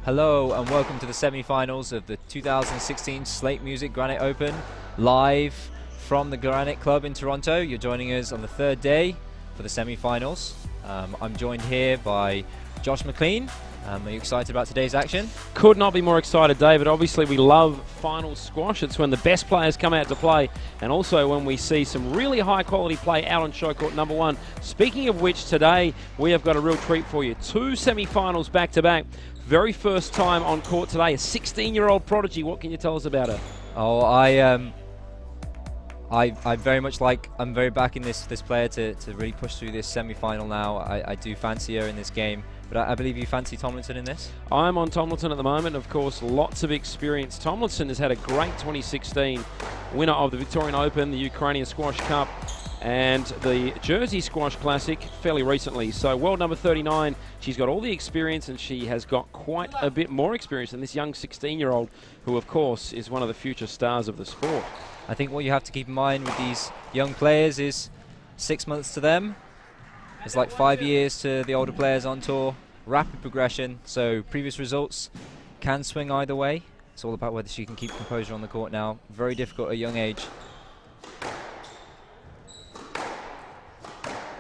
Hello and welcome to the semi-finals of the 2016 Slaight Music Granite Open, live from the Granite Club in Toronto. You're joining us on the third day for the semi-finals. I'm joined here by Josh McLean. Are you excited about today's action? Could not be more excited, David. Obviously, we love final squash. It's when the best players come out to play, and also when we see some really high-quality play out on show court number one. Speaking of which, today we have got a real treat for you. Two semi-finals back-to-back. Very first time on court today, a 16-year-old prodigy. What can you tell us about her? Oh, I very much like, I'm very backing this player to really push through this semi-final now. I do fancy her in this game, but I believe you fancy Tomlinson in this? I'm on Tomlinson at the moment. Of course, lots of experience. Tomlinson has had a great 2016, winner of the Victorian Open, the Ukrainian Squash Cup, and the Jersey Squash Classic fairly recently. So world number 39, she's got all the experience, and she has got quite a bit more experience than this young 16-year-old, who of course is one of the future stars of the sport. I think what you have to keep in mind with these young players is 6 months to them. It's like 5 years to the older players on tour. Rapid progression, so previous results can swing either way. It's all about whether she can keep composure on the court now. Very difficult at a young age.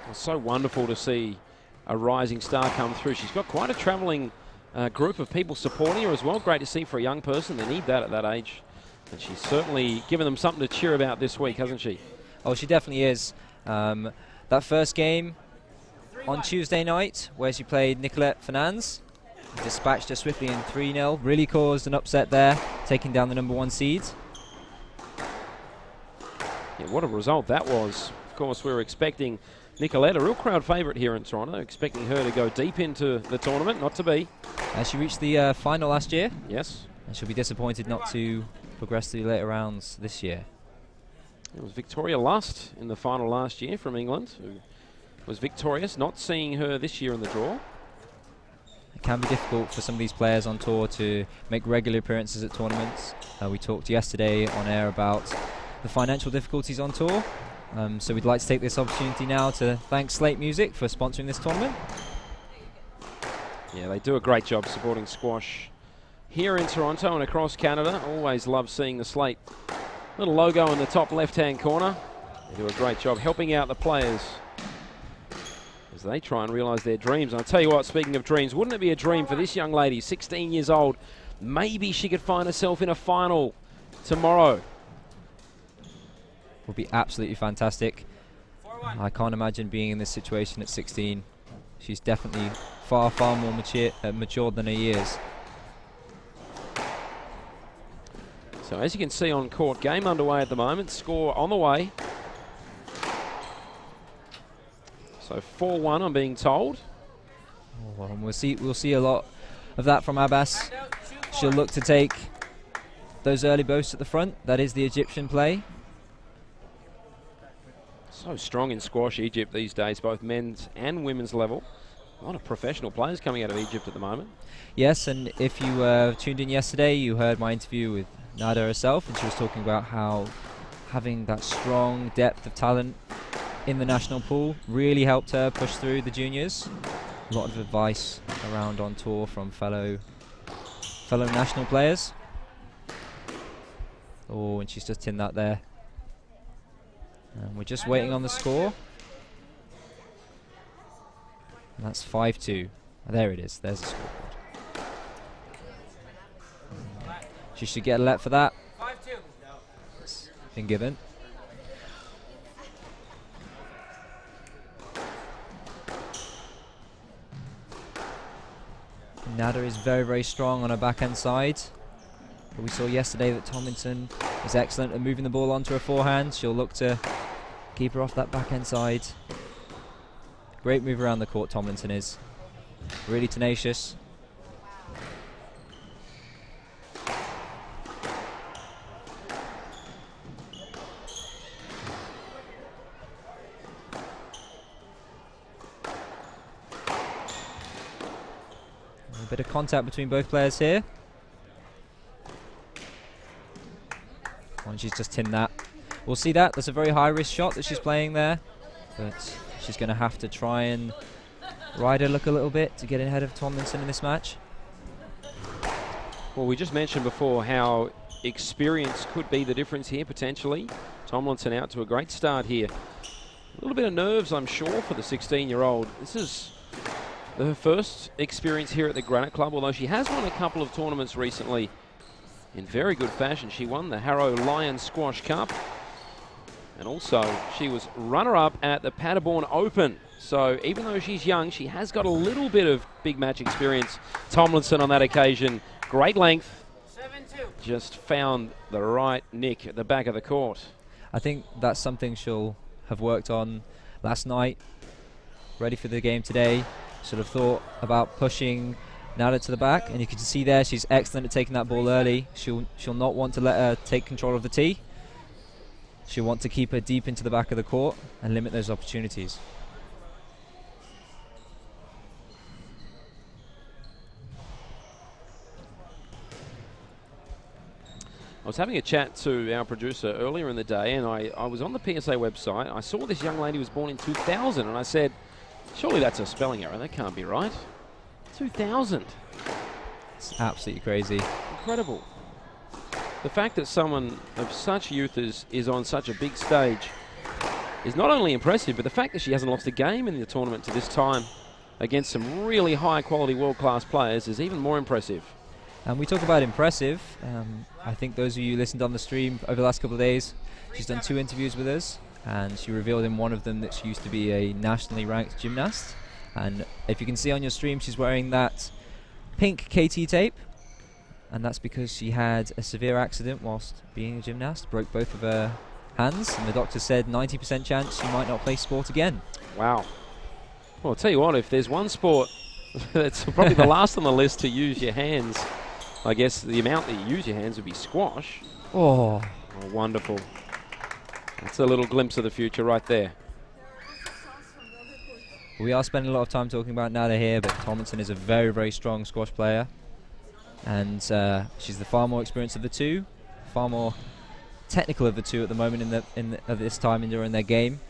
It's so wonderful to see a rising star come through. She's got quite a travelling group of people supporting her as well. Great to see for a young person. They need that at that age. And she's certainly given them something to cheer about this week, hasn't she? Oh, she definitely is. That first game on Tuesday night, where she played Nicolette Fernandez, dispatched her swiftly in 3-0. Really caused an upset there, taking down the #1 seed. Yeah, what a result that was. Of course, we were expecting Nicolette, a real crowd favourite here in Toronto, expecting her to go deep into the tournament, not to be. She reached the final last year. Yes. And she'll be disappointed not to progress to the later rounds this year. It was Victoria Lust in the final last year from England, who was victorious, not seeing her this year in the draw. It can be difficult for some of these players on tour to make regular appearances at tournaments. We talked yesterday on air about the financial difficulties on tour. So we'd like to take this opportunity now to thank Slaight Music for sponsoring this tournament. Yeah, they do a great job supporting squash here in Toronto and across Canada. Always love seeing the Slaight little logo in the top left-hand corner. They do a great job helping out the players as they try and realise their dreams. And I'll tell you what, speaking of dreams, wouldn't it be a dream for this young lady, 16 years old? Maybe she could find herself in a final tomorrow. Would be absolutely fantastic. I can't imagine being in this situation at 16. She's definitely far more matured than her years. So as you can see on court, game underway at the moment, score on the way. So 4-1, I'm being told. Oh, well, we'll see a lot of that from Abass. She'll look to take those early boasts at the front. That is the Egyptian play. So strong in squash, Egypt these days, both men's and women's level. A lot of professional players coming out of Egypt at the moment. Yes, and if you tuned in yesterday, you heard my interview with Nada herself, and she was talking about how having that strong depth of talent in the national pool really helped her push through the juniors. A lot of advice around on tour from fellow national players. Oh, and she's just in that there. And we're just waiting on the score. And that's 5-2. There it is. There's the scoreboard. She should get a let for that. 5-2. It's been given. Nada is very strong on her backhand side. But we saw yesterday that Tomlinson is excellent at moving the ball onto her forehand. She'll look to keep her off that backhand side. Great move around the court, Tomlinson is. Really tenacious. A bit of contact between both players here. And she's just in that. We'll see that. That's a very high-risk shot that she's playing there. But she's going to have to try and ride her luck a little bit to get ahead of Tomlinson in this match. Well, we just mentioned before how experience could be the difference here, potentially. Tomlinson out to a great start here. A little bit of nerves, I'm sure, for the 16-year-old. This is her first experience here at the Granite Club, although she has won a couple of tournaments recently in very good fashion. She won the Harrow Lion Squash Cup, and also she was runner-up at the Paderborn Open. So even though she's young, she has got a little bit of big match experience. Tomlinson on that occasion, great length. 7-2. Just found the right nick at the back of the court. I think that's something she'll have worked on last night, ready for the game today. Sort of thought about pushing Nada to the back, and you can see there she's excellent at taking that ball early. She'll not want to let her take control of the tee. She'll want to keep her deep into the back of the court and limit those opportunities. I was having a chat to our producer earlier in the day, and I was on the PSA website. I saw this young lady was born in 2000, and I said, surely that's a spelling error. That can't be right. 2000. It's absolutely crazy. Incredible. The fact that someone of such youth is on such a big stage is not only impressive, but the fact that she hasn't lost a game in the tournament to this time against some really high-quality world-class players is even more impressive. And we talk about impressive. I think those of you who listened on the stream over the last couple of days, she's done 2 interviews with us, and she revealed in one of them that she used to be a nationally ranked gymnast. And if you can see on your stream, she's wearing that pink KT tape, and that's because she had a severe accident whilst being a gymnast, broke both of her hands, and the doctor said 90% chance she might not play sport again. Wow. Well, I'll tell you what, if there's one sport that's probably the last on the list to use your hands, I guess the amount that you use your hands would be squash. Oh, wonderful. That's a little glimpse of the future right there. We are spending a lot of time talking about Nada here, but Tomlinson is a very, very strong squash player. And she's the far more experienced of the two, far more technical of the two at the moment at this time during their game.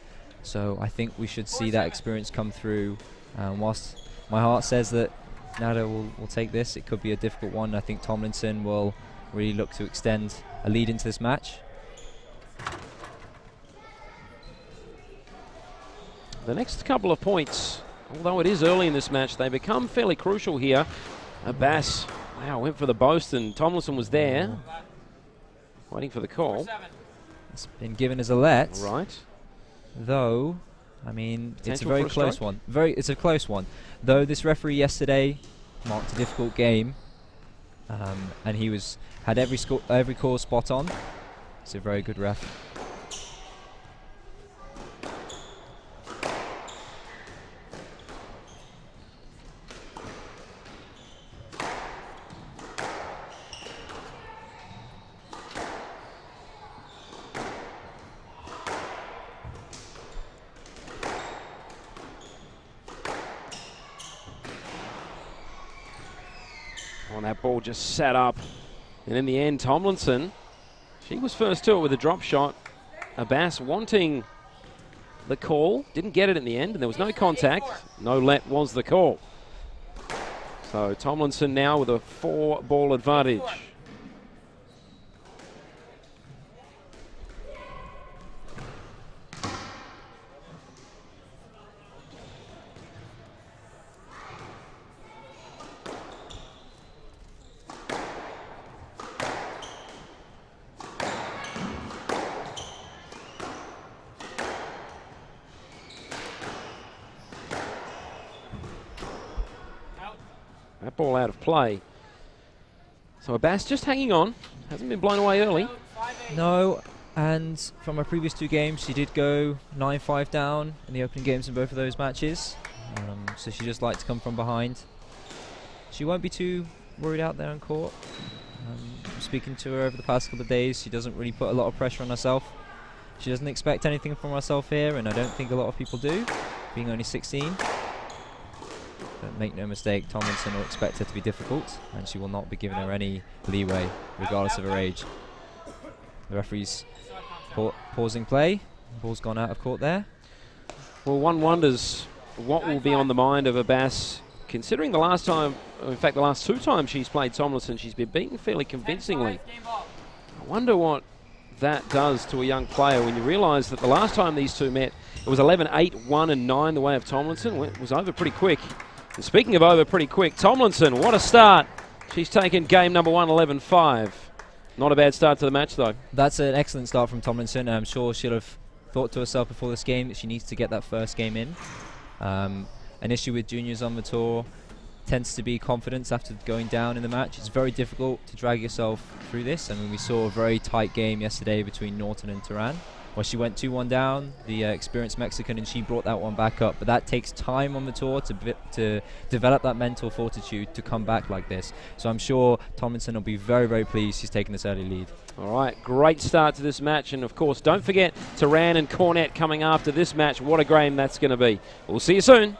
So I think we should see that experience come through. Whilst my heart says that Nada will take this, it could be a difficult one. I think Tomlinson will really look to extend a lead into this match. The next couple of points, although it is early in this match, they become fairly crucial here. Abass, wow, went for the boast, and Tomlinson was there, waiting for the call. It's been given as a let. Right. Though, I mean, it's a Potential very for a close strike? one. It's a close one. Though this referee yesterday marked a difficult game, and he had every call spot on. It's a very good ref. Oh, that ball just sat up. And in the end, Tomlinson, she was first to it with a drop shot. Abass wanting the call, didn't get it in the end, and there was no contact. No let was the call. So Tomlinson now with a 4-ball advantage. That ball out of play. So Abass just hanging on. Hasn't been blown away early. No, and from her previous 2 games, she did go 9-5 down in the opening games in both of those matches. So she just likes to come from behind. She won't be too worried out there on court. From speaking to her over the past couple of days, she doesn't really put a lot of pressure on herself. She doesn't expect anything from herself here, and I don't think a lot of people do, being only 16. But make no mistake, Tomlinson will expect her to be difficult, and she will not be giving her any leeway, regardless of her age. The referee's pausing play. Ball's gone out of court there. Well, one wonders what will be on the mind of Abass considering the last time, in fact the last 2 times she's played Tomlinson, she's been beaten fairly convincingly. I wonder what that does to a young player when you realise that the last time these two met, it was 11-8, 1 and 9 the way of Tomlinson. It was over pretty quick. And speaking of over pretty quick, Tomlinson, what a start. She's taken game number 1, 11-5. Not a bad start to the match though. That's an excellent start from Tomlinson. I'm sure she'll have thought to herself before this game that she needs to get that first game in. An issue with juniors on the tour tends to be confidence after going down in the match. It's very difficult to drag yourself through this. I mean, we saw a very tight game yesterday between Norton and Teran, where she went 2-1 down, the experienced Mexican, and she brought that one back up. But that takes time on the tour to develop that mental fortitude to come back like this. So I'm sure Tomlinson will be very, very pleased she's taken this early lead. All right, great start to this match. And, of course, don't forget Teran and Cornette coming after this match. What a game that's going to be. We'll see you soon.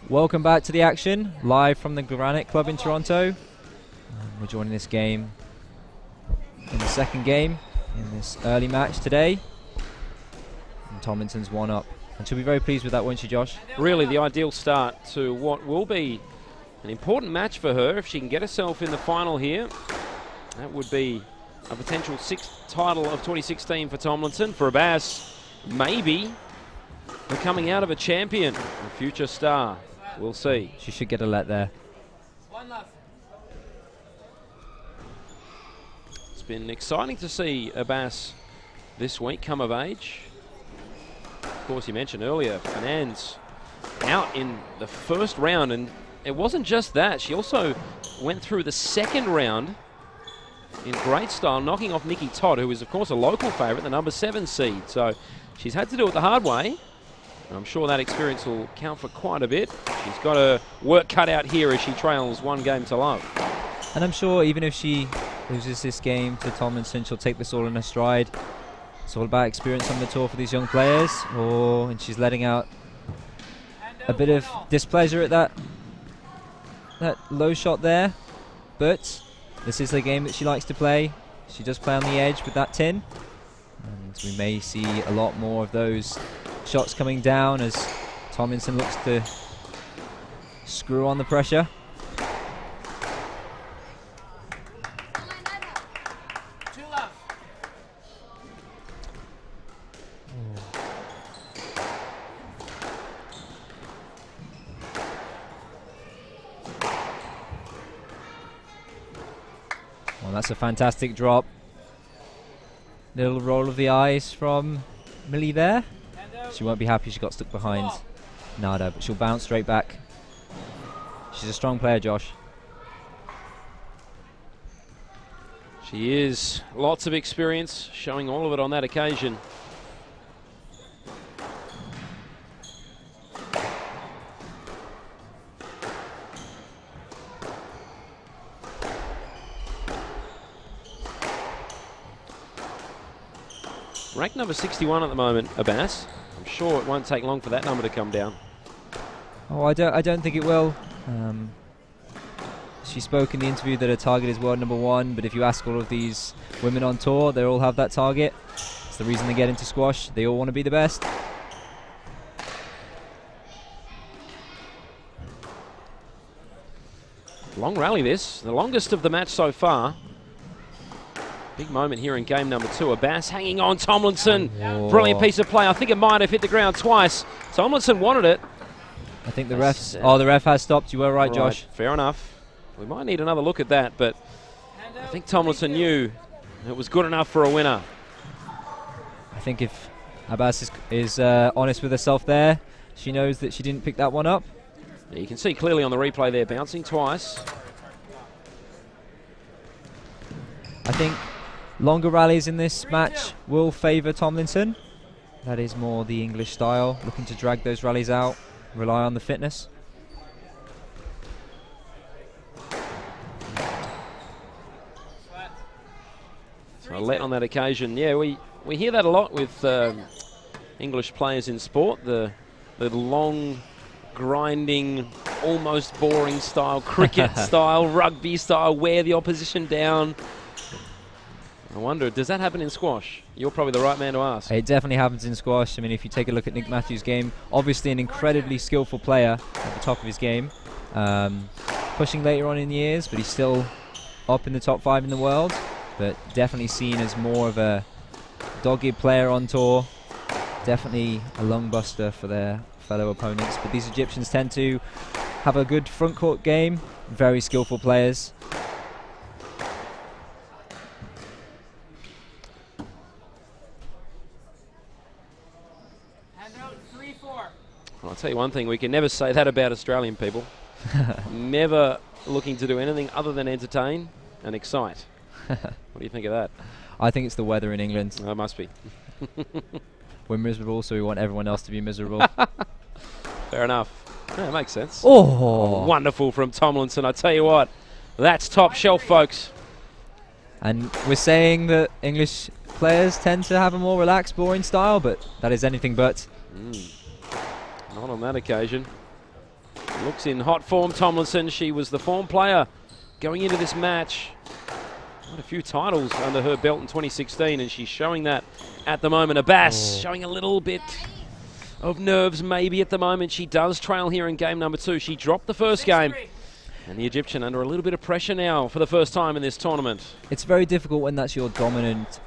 Welcome back to the action, live from the Granite Club in Toronto. We're joining this game in the second game in this early match today. And Tomlinson's 1 up. And she'll be very pleased with that, won't she, Josh? Really the ideal start to what will be an important match for her if she can get herself in the final here. That would be a potential 6th title of 2016 for Tomlinson. For Abass, maybe becoming out of a champion, a future star. We'll see. She should get a let there. It's been exciting to see Abass this week come of age. Of course, you mentioned earlier, Fernand's out in the first round, and it wasn't just that. She also went through the second round in great style, knocking off Nikki Todd, who is, of course, a local favourite, the number 7 seed. So she's had to do it the hard way. I'm sure that experience will count for quite a bit. She's got her work cut out here as she trails 1 game to love. And I'm sure even if she loses this game to Tomlinson, she'll take this all in her stride. It's all about experience on the tour for these young players. And she's letting out a bit of displeasure at that low shot there. But this is the game that she likes to play. She does play on the edge with that tin. And we may see a lot more of those shots coming down as Tomlinson looks to screw on the pressure. Well, that's a fantastic drop. Little roll of the eyes from Millie there. She won't be happy she got stuck behind Nada, but she'll bounce straight back. She's a strong player, Josh. She is. Lots of experience, showing all of it on that occasion. Ranked number 61 at the moment, Abass. I'm sure it won't take long for that number to come down. Oh, I don't think it will. She spoke in the interview that her target is world number 1, but if you ask all of these women on tour, they all have that target. It's the reason they get into squash. They all want to be the best. Long rally this, the longest of the match so far. Big moment here in game number 2. Abass hanging on. Tomlinson. Oh. Brilliant piece of play. I think it might have hit the ground twice. Tomlinson wanted it. I think the ref. Oh, the ref has stopped. You were right, Josh. Fair enough. We might need another look at that, but I think Tomlinson knew it was good enough for a winner. I think if Abass is honest with herself there, she knows that she didn't pick that one up. Yeah, you can see clearly on the replay there, bouncing twice. I think longer rallies in this match will favour Tomlinson. That is more the English style, looking to drag those rallies out, rely on the fitness. So Let on that occasion. Yeah, we hear that a lot with English players in sport. The long, grinding, almost boring style, cricket style, rugby style, wear the opposition down. I wonder, does that happen in squash? You're probably the right man to ask. It definitely happens in squash. I mean, if you take a look at Nick Matthews' game, obviously an incredibly skillful player at the top of his game. Pushing later on in the years, but he's still up in the top 5 in the world. But definitely seen as more of a dogged player on tour. Definitely a lung buster for their fellow opponents. But these Egyptians tend to have a good front court game. Very skillful players. I'll tell you one thing, we can never say that about Australian people. Never looking to do anything other than entertain and excite. What do you think of that? I think it's the weather in England. Oh, it must be. We're miserable, so we want everyone else to be miserable. Fair enough. Yeah, it makes sense. Oh! Wonderful from Tomlinson. I tell you what, that's top shelf, folks. And we're saying that English players tend to have a more relaxed, boring style, but that is anything but. Not on that occasion. Looks in hot form, Tomlinson. She was the form player going into this match. Quite a few titles under her belt in 2016, and she's showing that at the moment. Abass showing a little bit of nerves maybe at the moment. She does trail here in game number 2. She dropped the first game. And the Egyptian under a little bit of pressure now for the first time in this tournament. It's very difficult when that's your dominant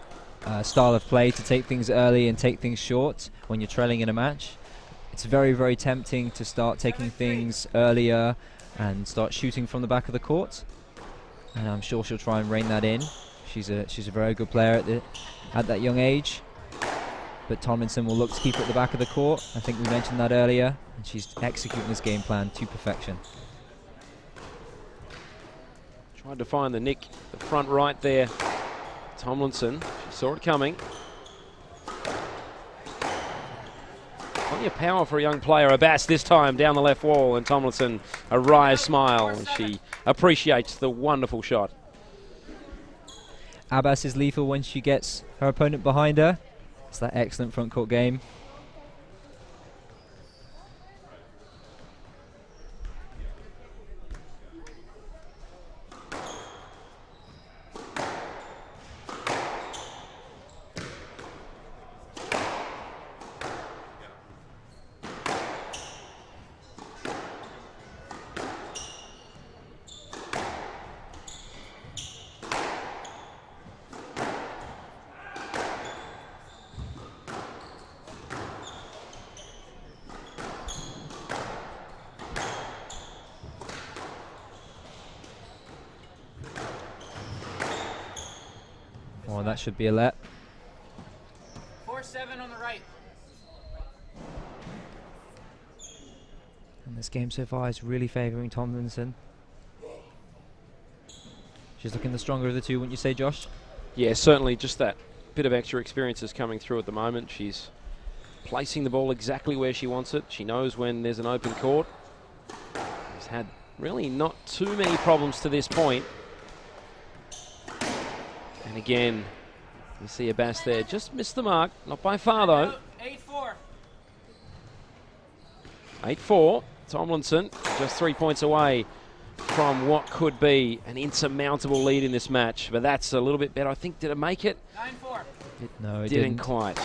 style of play to take things early and take things short when you're trailing in a match. It's very, very tempting to start taking things earlier and start shooting from the back of the court. And I'm sure she'll try and rein that in. She's a very good player at that young age. But Tomlinson will look to keep it at the back of the court. I think we mentioned that earlier. And she's executing this game plan to perfection. Tried to find the nick, the front right there. Tomlinson, she saw it coming. Plenty of power for a young player. Abass this time down the left wall, and Tomlinson a wry smile as she appreciates the wonderful shot. Abass is lethal when she gets her opponent behind her. It's that excellent front court game. Oh, that should be a let. 4-7 on the right. And this game so far is really favouring Tomlinson. She's looking the stronger of the two, wouldn't you say, Josh? Yeah, certainly just that bit of extra experience is coming through at the moment. She's placing the ball exactly where she wants it. She knows when there's an open court. She's had really not too many problems to this point. And again, you see Abass there. Just missed the mark. Not by far, though. 8-4. 8-4. Tomlinson just 3 points away from what could be an insurmountable lead in this match. But that's a little bit better. I think, did it make it? 9-4. No, it Didn't didn't. quite.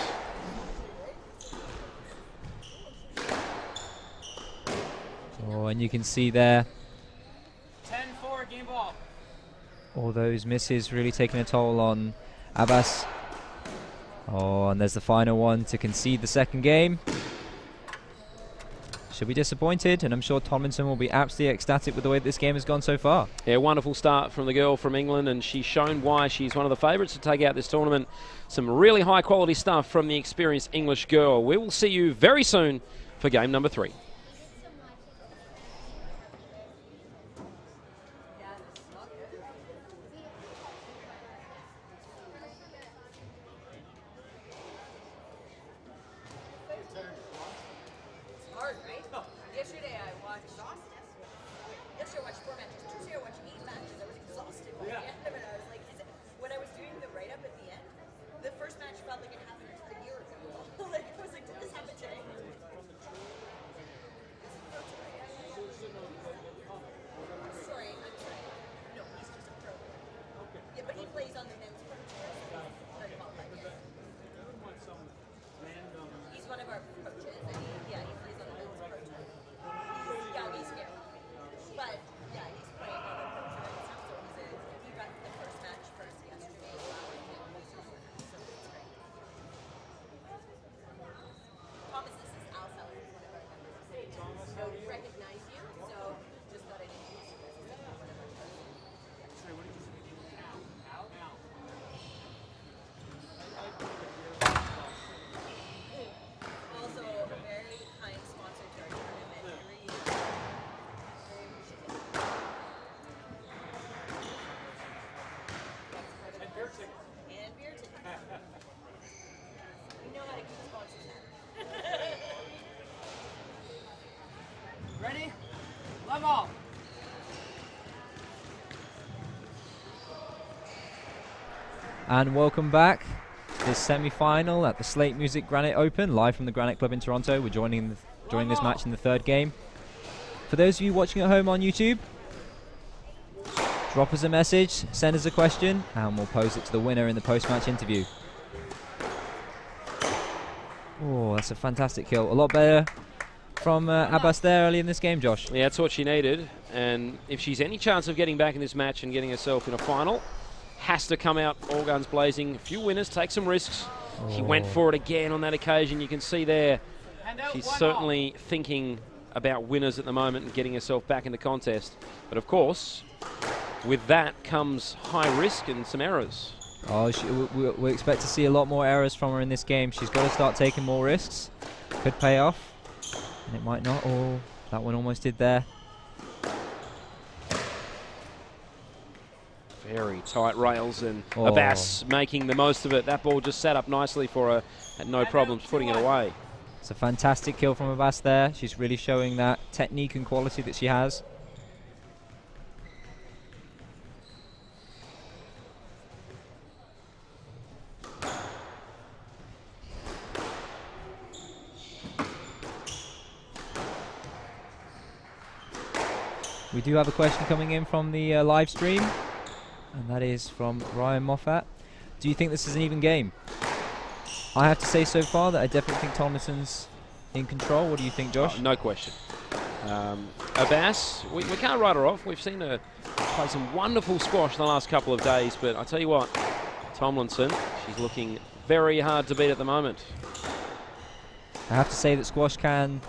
Oh, and you can see there 10-4 game ball. all those misses really taking a toll on Abass. Oh, and there's the final one to concede the second game. She'll be disappointed, and I'm sure Tomlinson will be absolutely ecstatic with the way this game has gone so far. Yeah, wonderful start from the girl from England, and she's shown why she's one of the favourites to take out this tournament. Some really high quality stuff from the experienced English girl. We will see you very soon for game number 3. Ready? Level! And welcome back to this semi-final at the Slaight Music Granite Open, live from the Granite Club in Toronto. We're joining this match in the third game. For those of you watching at home on YouTube, drop us a message, send us a question, and we'll pose it to the winner in the post-match interview. Oh, that's a fantastic kill. A lot better from Abass there early in this game, Josh. Yeah, that's what she needed. And if she's any chance of getting back in this match and getting herself in a final, has to come out all guns blazing. A few winners, take some risks. Oh. She went for it again on that occasion. You can see there she's certainly thinking about winners at the moment and getting herself back in the contest. But of course, with that comes high risk and some errors. Oh, we expect to see a lot more errors from her in this game. She's got to start taking more risks. Could pay off, and it might not. Oh, that one almost did there. Very tight rails, and Abass making the most of it. That ball just sat up nicely for her, had no problems putting it away. It's a fantastic kill from Abass there. She's really showing that technique and quality that she has. We do have a question coming in from the live stream, and that is from Ryan Moffat. Do you think this is an even game? I have to say so far that I definitely think Tomlinson's in control. What do you think, Josh? No question. Abass, we can't write her off. We've seen her play some wonderful squash in the last couple of days, but I tell you what, Tomlinson, she's looking very hard to beat at the moment. I have to say that squash can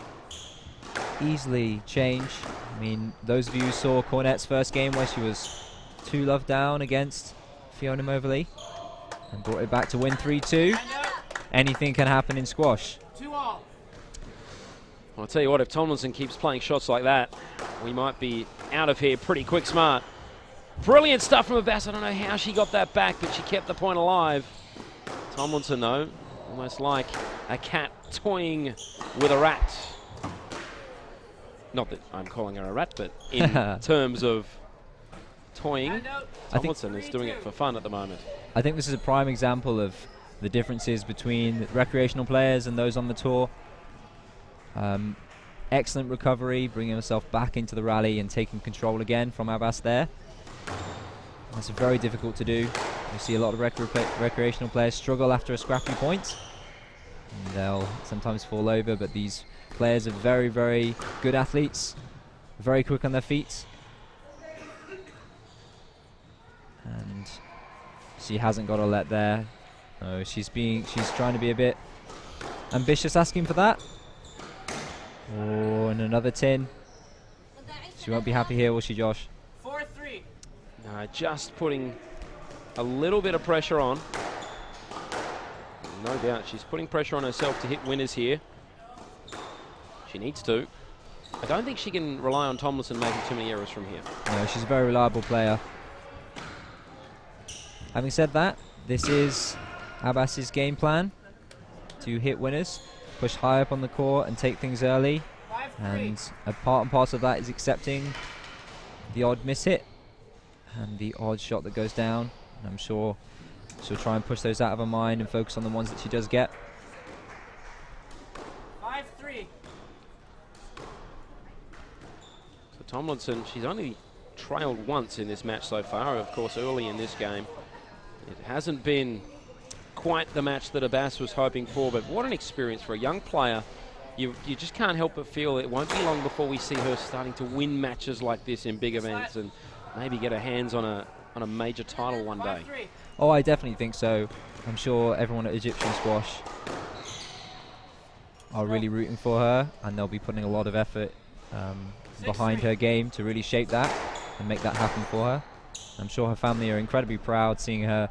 easily change. I mean, those of you who saw Cornette's first game where she was 2-love down against Fiona Moverley and brought it back to win 3-2. Anything can happen in squash. Well, I'll tell you what, if Tomlinson keeps playing shots like that, we might be out of here pretty quick smart. Brilliant stuff from Abass. I don't know how she got that back, but she kept the point alive. Tomlinson, though, almost like a cat toying with a rat. Not that I'm calling her a rat, but in terms of toying, Tomlinson is doing it for fun at the moment. I think this is a prime example of the differences between recreational players and those on the tour. Excellent recovery, bringing herself back into the rally and taking control again from Abass there. That's very difficult to do. You see a lot of recreational players struggle after a scrappy point. And they'll sometimes fall over, but these players are very, very good athletes, very quick on their feet, and She hasn't got a let there. No, she's trying to be a bit ambitious, asking for that. Oh, and another tin. She won't be happy here, will she, Josh? 4-3. No, just putting a little bit of pressure on. No doubt, she's putting pressure on herself to hit winners here. She needs to. I don't think she can rely on Tomlinson making too many errors from here. No, she's a very reliable player. Having said that, this is Abass's game plan to hit winners, push high up on the court and take things early. 5-3. And a part and parcel of that is accepting the odd miss hit and the odd shot that goes down. And I'm sure she'll try and push those out of her mind and focus on the ones that she does get. 5-3. So Tomlinson, she's only trailed once in this match so far, of course early in this game. It hasn't been quite the match that Abass was hoping for, but what an experience for a young player. You just can't help but feel it won't be long before we see her starting to win matches like this in big events and maybe get her hands on a major title one day. 5-3. Oh, I definitely think so. I'm sure everyone at Egyptian Squash are really rooting for her, and they'll be putting a lot of effort behind her game to really shape that and make that happen for her. I'm sure her family are incredibly proud seeing her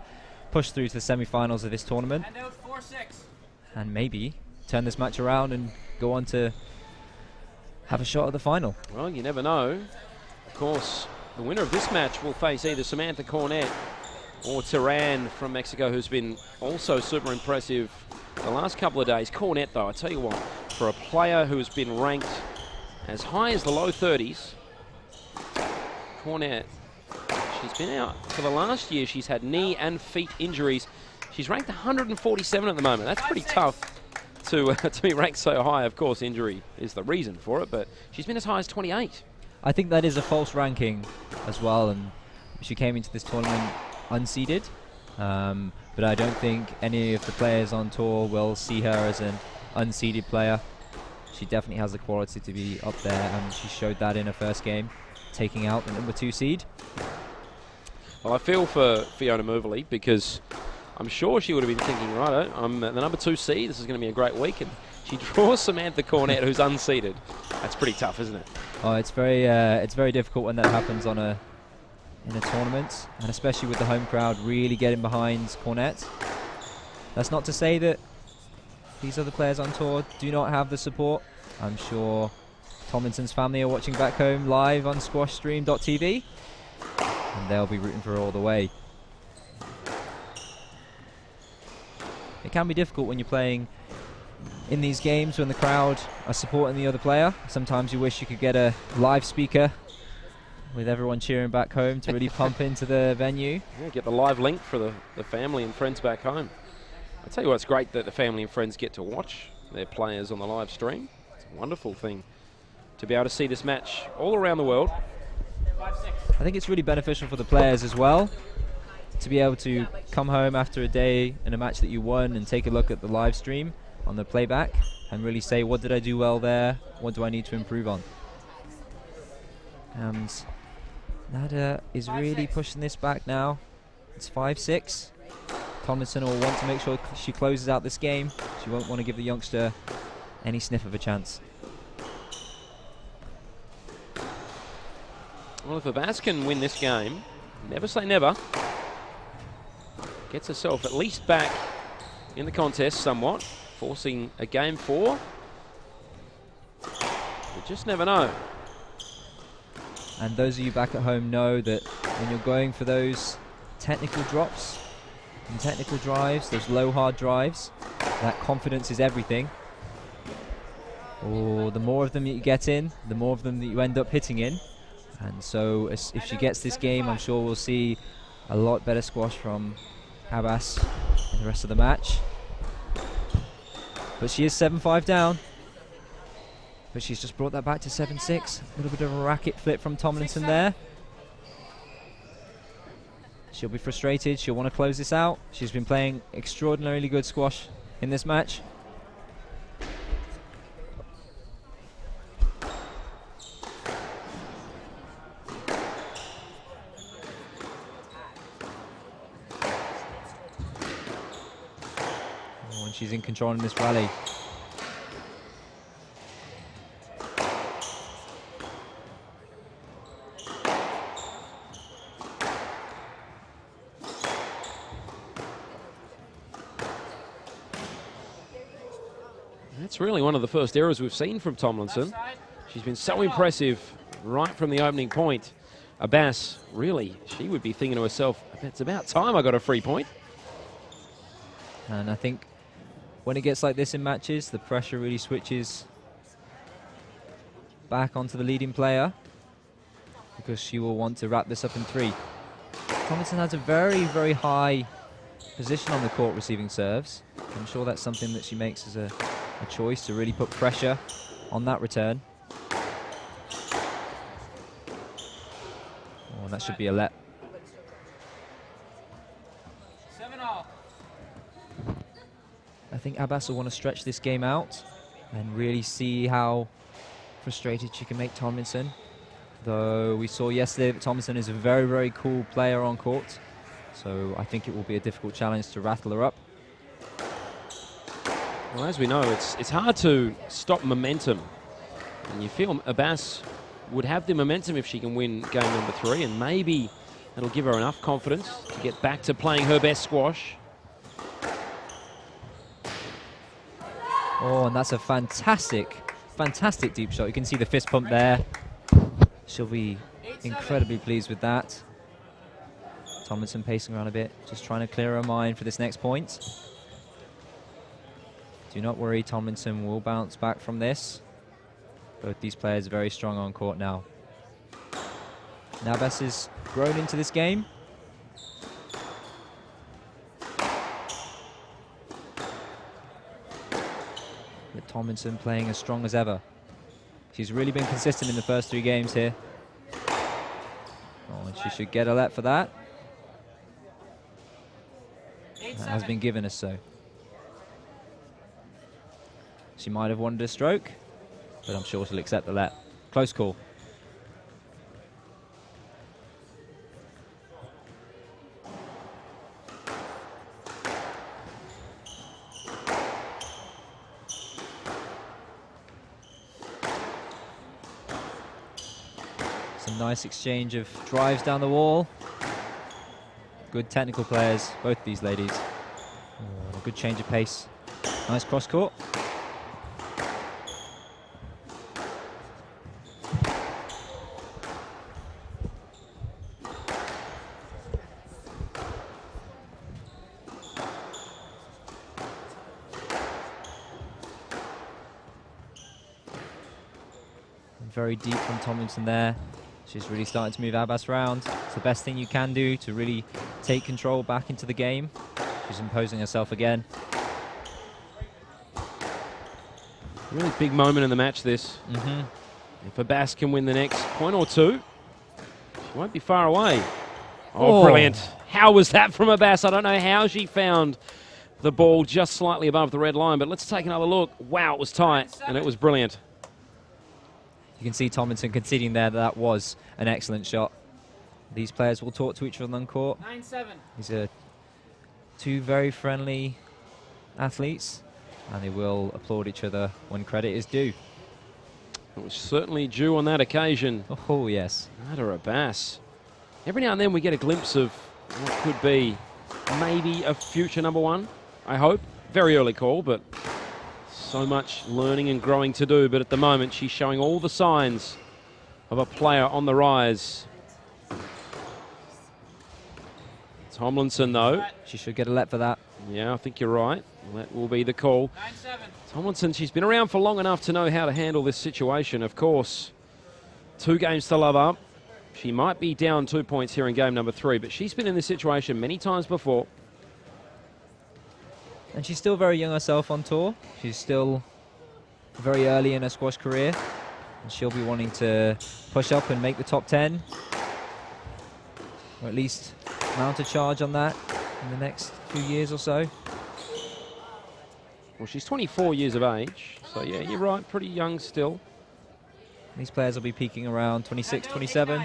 push through to the semi-finals of this tournament And out 4-6. and maybe turn this match around and go on to have a shot at the final. Well, you never know. Of course, the winner of this match will face either Samantha Cornette or Teran from Mexico, who's been also super impressive the last couple of days. Cornette, though, I tell you what, for a player who's been ranked as high as the low 30s, Cornette, she's been out for the last year. She's had knee and feet injuries. She's ranked 147 at the moment. That's pretty tough to be ranked so high. Of course, injury is the reason for it, but she's been as high as 28. I think that is a false ranking as well, and she came into this tournament unseeded, but I don't think any of the players on tour will see her as an unseeded player. She definitely has the quality to be up there, and she showed that in her first game, taking out the number 2 seed. Well, I feel for Fiona Moverley because I'm sure she would have been thinking, right, I'm the number 2 seed, this is going to be a great week, and she draws Samantha Cornette, who's unseeded. That's pretty tough, isn't it? Oh, it's very difficult when that happens in a tournament, and especially with the home crowd really getting behind Cornette. That's not to say that these other players on tour do not have the support. I'm sure Tomlinson's family are watching back home live on squashstream.tv, and they'll be rooting for her all the way. It can be difficult when you're playing in these games when the crowd are supporting the other player. Sometimes you wish you could get a live speaker with everyone cheering back home to really pump into the venue. Yeah, get the live link for the family and friends back home. I tell you what, it's great that the family and friends get to watch their players on the live stream. It's a wonderful thing to be able to see this match all around the world. 5-6. I think it's really beneficial for the players as well to be able to come home after a day in a match that you won and take a look at the live stream on the playback and really say, what did I do well there? What do I need to improve on? And Nada is really pushing this back now. It's 5-6. Tomlinson will want to make sure she closes out this game. She won't want to give the youngster any sniff of a chance. Well, if Abass can win this game, never say never, gets herself at least back in the contest somewhat, forcing a game 4. You just never know. And those of you back at home know that when you're going for those technical drops and technical drives, those low hard drives, that confidence is everything. Or the more of them that you get in, the more of them that you end up hitting in. And so if she gets this game, I'm sure we'll see a lot better squash from Abass in the rest of the match. But she is 7-5 down. But she's just brought that back to 7-6. A little bit of a racket flip from Tomlinson there. She'll be frustrated. She'll want to close this out. She's been playing extraordinarily good squash in this match. she's in control in this rally. That's really one of the first errors we've seen from Tomlinson. She's been so impressive right from the opening point. Abass, really, she would be thinking to herself, it's about time I got a free point. And I think when it gets like this in matches, the pressure really switches back onto the leading player because she will want to wrap this up in 3. Tomlinson has a very, very high position on the court receiving serves. I'm sure that's something that she makes as a choice to really put pressure on that return. Oh, and that should be a let. 7-all. I think Abass will want to stretch this game out and really see how frustrated she can make Tomlinson. Though we saw yesterday that Tomlinson is a very, very cool player on court. So I think it will be a difficult challenge to rattle her up. Well, as we know, it's hard to stop momentum. And you feel Abass would have the momentum if she can win game number 3, and maybe that'll give her enough confidence to get back to playing her best squash. Oh, and that's a fantastic, fantastic deep shot. You can see the fist pump there. She'll be incredibly pleased with that. Tomlinson pacing around a bit, just trying to clear her mind for this next point. Do not worry, Tomlinson will bounce back from this. Both these players are very strong on court now. Abass has grown into this game. But Tomlinson playing as strong as ever. She's really been consistent in the first 3 games here. Oh, and she should get a let for that. That has been given us so. She might have wanted a stroke, but I'm sure she'll accept the let. Close call. Some nice exchange of drives down the wall. Good technical players, both these ladies. Oh, good change of pace. Nice cross court. Very deep from Tomlinson there. She's really starting to move Abass around. It's the best thing you can do to really take control back into the game. She's imposing herself again. Really big moment in the match, this. If Abass can win the next point or 2, she won't be far away. Oh, brilliant. How was that from Abass? I don't know how she found the ball just slightly above the red line, but let's take another look. Wow, it was tight, and it was brilliant. You can see Tomlinson conceding there that was an excellent shot. These players will talk to each other on court. 9-7. These are 2 very friendly athletes, and they will applaud each other when credit is due. It was certainly due on that occasion. Oh, yes. Nada Abass. Every now and then we get a glimpse of what could be maybe a future number 1, I hope. Very early call, but so much learning and growing to do. But at the moment, she's showing all the signs of a player on the rise. Tomlinson, though. She should get a let for that. Yeah, I think you're right. That will be the call. 9-7. Tomlinson, she's been around for long enough to know how to handle this situation. Of course, 2 games to love up. She might be down 2 points here in game number 3, but she's been in this situation many times before. And she's still very young herself on tour. She's still very early in her squash career. And she'll be wanting to push up and make the top 10. Or at least mount a charge on that in the next few years or so. Well, she's 24 years of age. So, yeah, you're right. Pretty young still. These players will be peaking around 26, 27,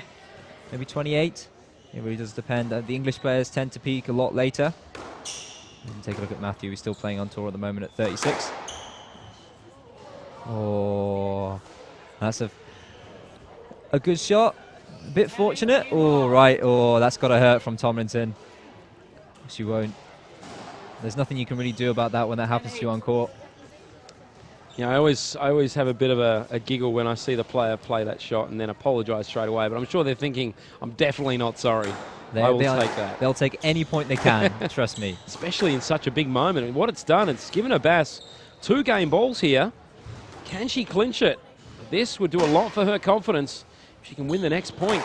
maybe 28. It really does depend. The English players tend to peak a lot later. And take a look at Matthew. He's still playing on tour at the moment at 36. Oh, that's a good shot. A bit fortunate. Oh, right. Oh, that's got to hurt from Tomlinson. She won't. There's nothing you can really do about that when that happens to you on court. Yeah, I always have a bit of a giggle when I see the player play that shot and then apologise straight away. But I'm sure they're thinking, I'm definitely not sorry. I will take that. They'll take any point they can, trust me. Especially in such a big moment. And what it's done, it's given Abass 2 game balls here. Can she clinch it? This would do a lot for her confidence if she can win the next point.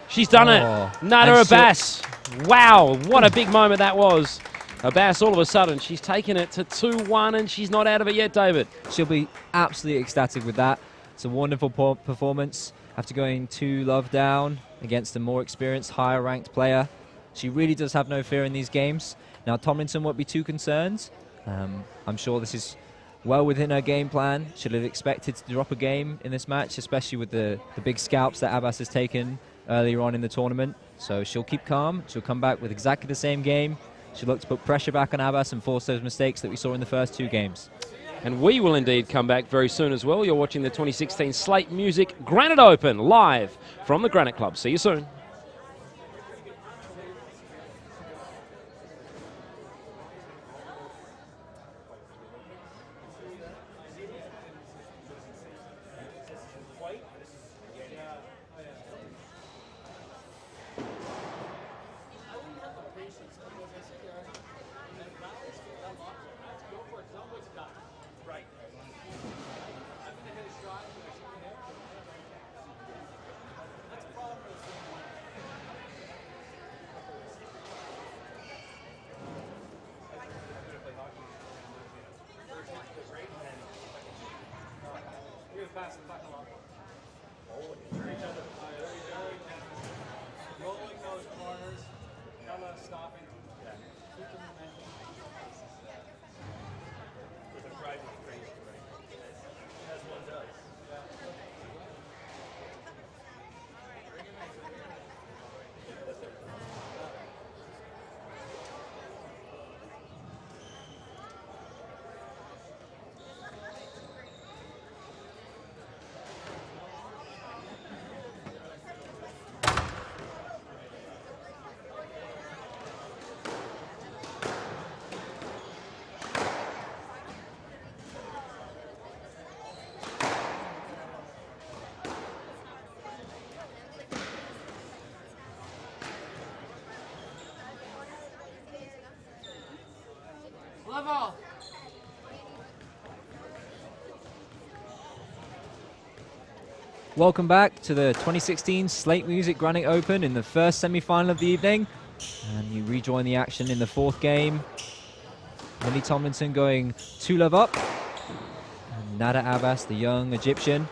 She's done it. Nada Abass. Wow, what a big moment that was. Abass, all of a sudden, she's taken it to 2-1 and she's not out of it yet, David. She'll be absolutely ecstatic with that. It's a wonderful performance after going 2 love down against a more experienced, higher ranked player. She really does have no fear in these games. Now, Tomlinson won't be too concerned. I'm sure this is well within her game plan. She'll have expected to drop a game in this match, especially with the big scalps that Abass has taken earlier on in the tournament. So she'll keep calm. She'll come back with exactly the same game. She'll look to put pressure back on Abass and force those mistakes that we saw in the first 2 games. And we will indeed come back very soon as well. You're watching the 2016 Slaight Music Granite Open live from the Granite Club. See you soon. Level. Welcome back to the 2016 Slaight Music Granite Open in the first semi-final of the evening. And you rejoin the action in the 4th game. Millie Tomlinson going 2 love up. And Nada Abass, the young Egyptian,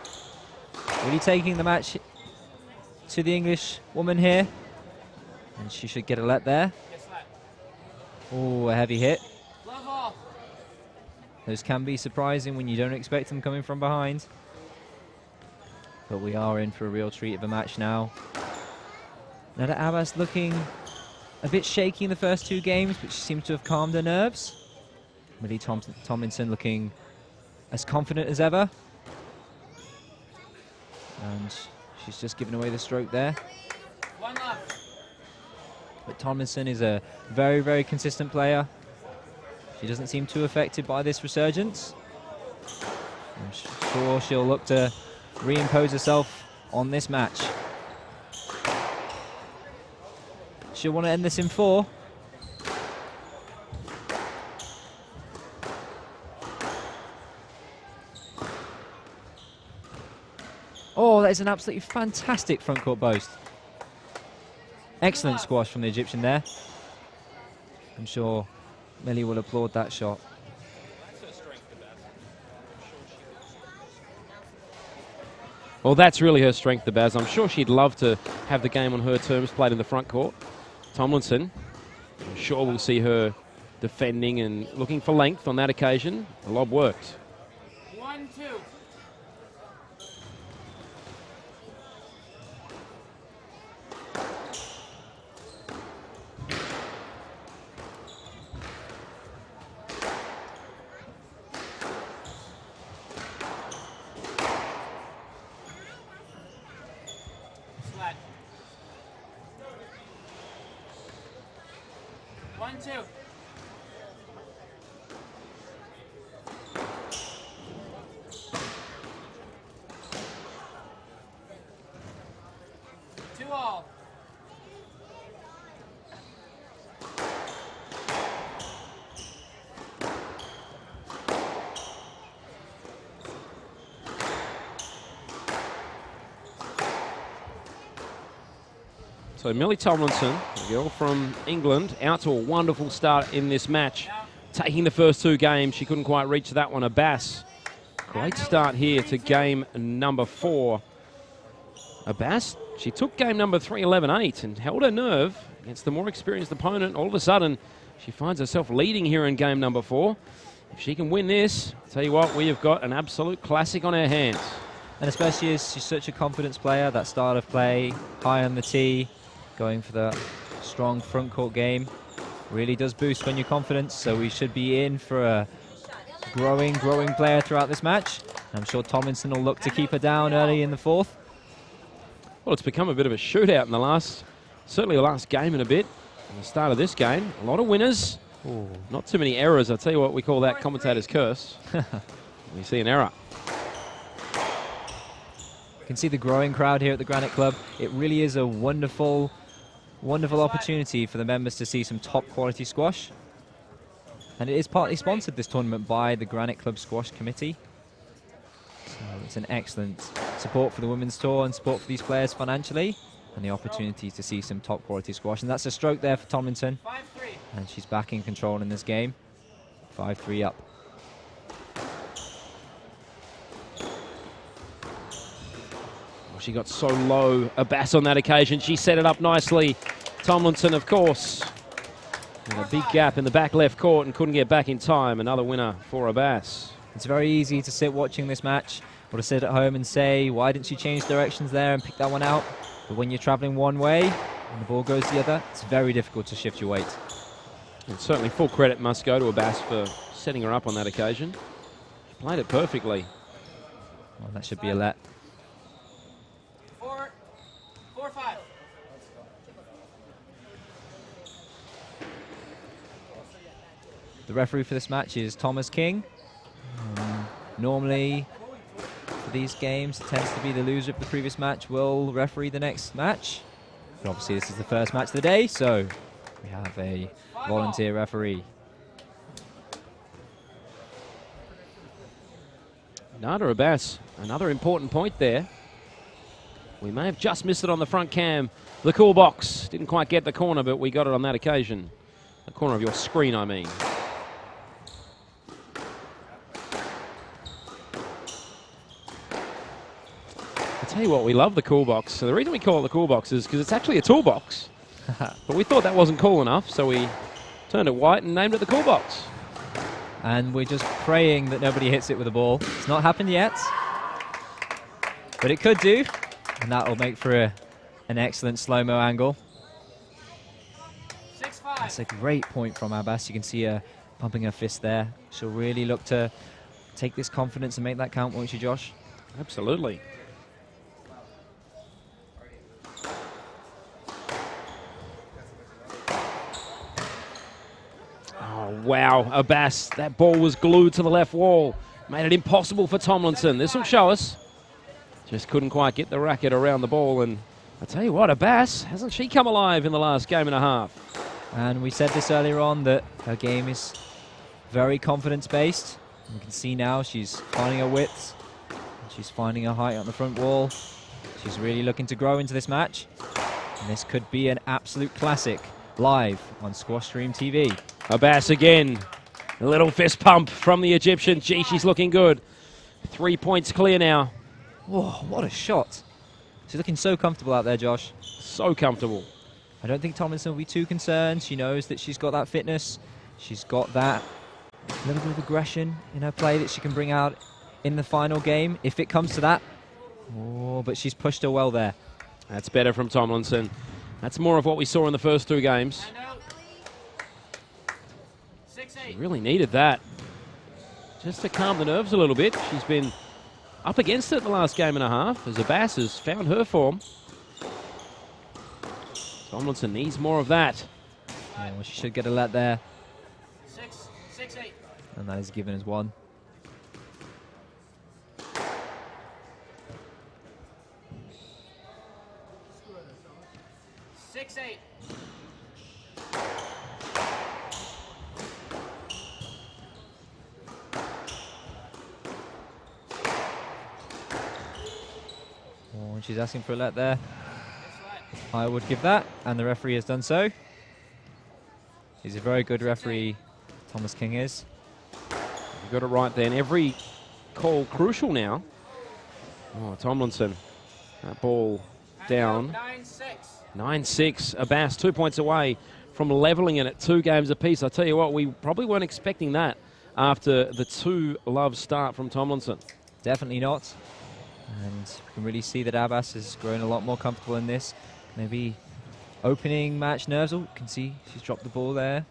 really taking the match to the English woman here. And she should get a let there. Oh, a heavy hit. Those can be surprising when you don't expect them coming from behind. But we are in for a real treat of a match now. Nada Abass looking a bit shaky in the first 2 games, but she seems to have calmed her nerves. Millie Tomlinson looking as confident as ever. And she's just given away the stroke there. 1 left. But Tomlinson is a very, very consistent player. She doesn't seem too affected by this resurgence. I'm sure she'll look to reimpose herself on this match. She'll want to end this in 4. Oh, that is an absolutely fantastic front court boast. Excellent squash from the Egyptian there. I'm sure Millie will applaud that shot. Well, that's really her strength, Abass. I'm sure she'd love to have the game on her terms played in the front court. Tomlinson, I'm sure we'll see her defending and looking for length on that occasion. The lob worked. 1-2. 1-2. Two all. So Millie Tomlinson, a girl from England, out to a wonderful start in this match. Taking the first two games, she couldn't quite reach that one. Abass, great start here to game number 4. Abass, she took game number 3, 11-8, and held her nerve against the more experienced opponent. All of a sudden, she finds herself leading here in game number 4. If she can win this, I'll tell you what, we have got an absolute classic on our hands. And especially as she's such a confidence player, that style of play, high on the tee, going for the strong front court game, really does boost when you're confident. So we should be in for a growing player throughout this match. I'm sure Tomlinson will look to keep her down early in the 4th. Well, it's become a bit of a shootout in the last, certainly the last game and a bit. At the start of this game, a lot of winners. Ooh. Not too many errors. I'll tell you what, we call that commentator's curse. We see an error. You can see the growing crowd here at the Granite Club. It really is a wonderful opportunity for the members to see some top quality squash. And it is partly sponsored, this tournament, by the Granite Club Squash Committee. So it's an excellent support for the Women's Tour and support for these players financially, and the opportunity to see some top quality squash. And that's a stroke there for Tomlinson. 5-3. And she's back in control in this game. 5-3 up. She got so low, Abass on that occasion. She set it up nicely. Tomlinson, of course, in a big gap in the back left court and couldn't get back in time. Another winner for Abass. It's very easy to sit watching this match or to sit at home and say, why didn't she change directions there and pick that one out? But when you're traveling one way and the ball goes the other, it's very difficult to shift your weight. And certainly full credit must go to Abass for setting her up on that occasion. She played it perfectly. Well, that should be a let. 4-5. The referee for this match is Thomas King. Normally, for these games, it tends to be the loser of the previous match will referee the next match. But obviously, this is the first match of the day, so we have a volunteer referee. Nada Abass, another important point there. We may have just missed it on the front cam. The cool box didn't quite get the corner, but we got it on that occasion. The corner of your screen, I mean. I tell you what, we love the cool box. So the reason we call it the cool box is because it's actually a toolbox. But we thought that wasn't cool enough, so we turned it white and named it the cool box. And we're just praying that nobody hits it with a ball. It's not happened yet, but it could do. And that will make for an excellent slow-mo angle. 6-5. That's a great point from Abass. You can see her pumping her fist there. She'll really look to take this confidence and make that count, won't you, Josh? Absolutely. Oh, wow. Abass, that ball was glued to the left wall. Made it impossible for Tomlinson. This will show us. Just couldn't quite get the racket around the ball. And I tell you what, Abass, hasn't she come alive in the last game and a half? And we said this earlier on, that her game is very confidence-based. You can see now she's finding her width. She's finding her height on the front wall. She's really looking to grow into this match. And this could be an absolute classic live on Squash Stream TV. Abass again. A little fist pump from the Egyptian. Gee, she's looking good. 3 points clear now. Whoa, what a shot. She's looking so comfortable out there, Josh. So comfortable. I don't think Tomlinson will be too concerned. She knows that she's got that fitness. She's got that little bit of aggression in her play that she can bring out in the final game, if it comes to that. Oh, but she's pushed her well there. That's better from Tomlinson. That's more of what we saw in the first two games. 6-8. Really needed that. Just to calm the nerves a little bit. She's been up against it the last game and a half as Abass has found her form. Tomlinson needs more of that. Oh, she should get a let there. 6-8. And that is given as 1. Oh, she's asking for a let there. I would give that, and the referee has done so. He's a very good referee, Thomas King is. You got it right then. Every call crucial now. Oh, Tomlinson. That ball down. 9-6. Abass 2 points away from levelling it at 2 games apiece. I tell you what, we probably weren't expecting that after the 2-love start from Tomlinson. Definitely not. And you can really see that Abass has grown a lot more comfortable in this. Maybe opening match nerves. Oh, you can see she's dropped the ball there.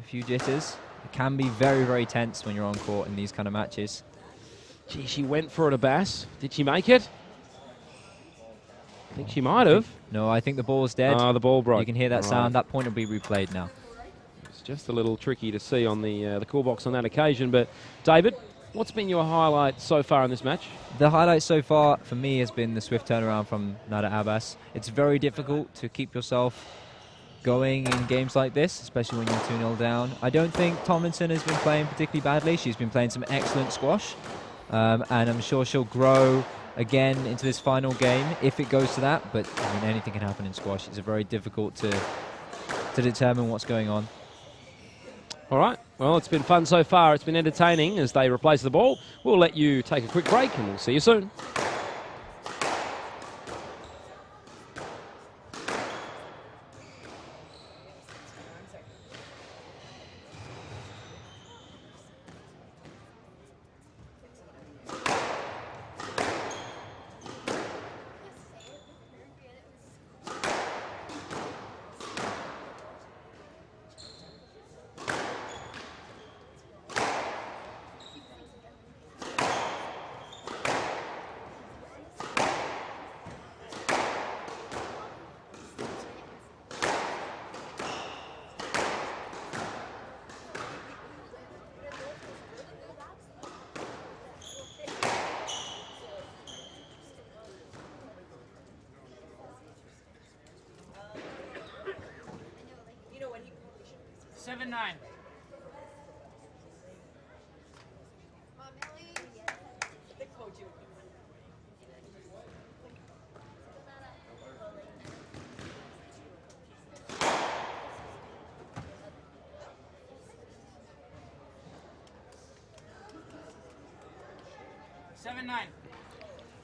A few jitters. It can be very, very tense when you're on court in these kind of matches. Gee, she went for it, Abass. Did she make it? I think she might have. No, I think the ball's dead. Oh, the ball broke. You can hear that Right. sound. That point will be replayed now. It's just a little tricky to see on the call box on that occasion. But, David, what's been your highlight so far in this match? The highlight so far for me has been the swift turnaround from Nada Abass. It's very difficult to keep yourself going in games like this, especially when you're 2-0 down. I don't think Tomlinson has been playing particularly badly. She's been playing some excellent squash. And I'm sure she'll grow again into this final game if it goes to that. But I mean, anything can happen in squash. It's very difficult to determine what's going on. All right. Well, it's been fun so far. It's been entertaining as they replace the ball. We'll let you take a quick break and we'll see you soon. Seven, 9.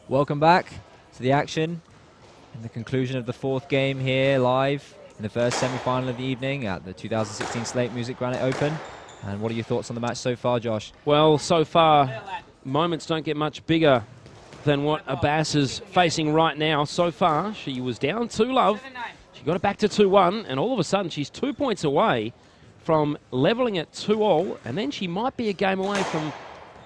Welcome back to the action and the conclusion of the 4th game here live in the first semi-final of the evening at the 2016 Slaight Music Granite Open. And what are your thoughts on the match so far, Josh? Well, so far, moments don't get much bigger than what Abass is facing right now. So far, she was down 2-love. She got it back to 2-1, and all of a sudden, she's 2 points away from levelling at 2-all, and then she might be a game away from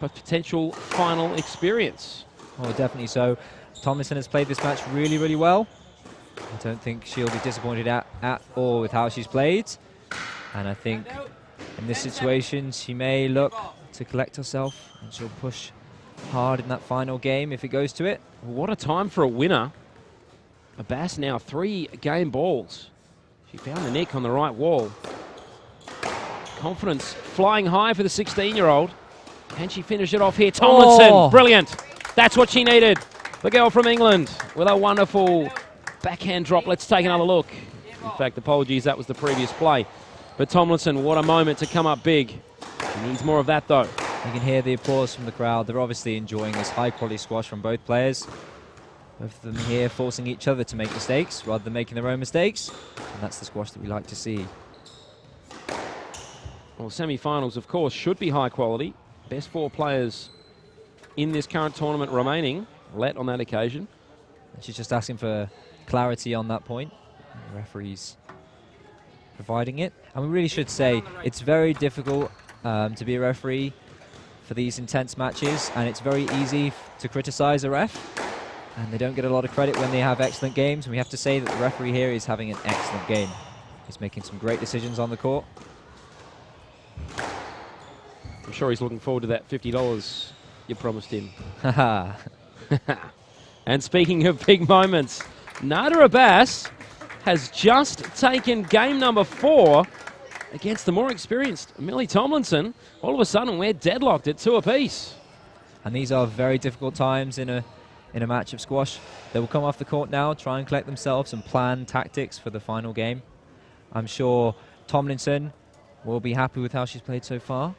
a potential final experience. Oh, definitely so. Tomlinson has played this match really, really well. I don't think she'll be disappointed at all with how she's played. And I think in this situation, she may look to collect herself and she'll push hard in that final game if it goes to it. What a time for a winner. Abass now 3 game balls. She found the nick on the right wall. Confidence flying high for the 16-year-old. Can she finish it off here? Tomlinson, brilliant. That's what she needed. The girl from England with a wonderful backhand drop. Let's take another look. In fact, apologies, that was the previous play. But Tomlinson, what a moment to come up big. She needs more of that, though. You can hear the applause from the crowd. They're obviously enjoying this high-quality squash from both players. Both of them here forcing each other to make mistakes rather than making their own mistakes. And that's the squash that we like to see. Well, semi-finals, of course, should be high quality. Best 4 players in this current tournament remaining. Let on that occasion. And she's just asking for clarity on that point. The referee's providing it. And we really should say it's very difficult to be a referee for these intense matches, and it's very easy to criticize a ref, and they don't get a lot of credit when they have excellent games, and we have to say that the referee here is having an excellent game. He's making some great decisions on the court. I'm sure he's looking forward to that $50 you promised him. Haha. And speaking of big moments, Nada Abass has just taken game number 4 against the more experienced Millie Tomlinson. All of a sudden, we're deadlocked at 2 apiece. And these are very difficult times in a match of squash. They will come off the court now, try and collect themselves and plan tactics for the final game. I'm sure Tomlinson will be happy with how she's played so far.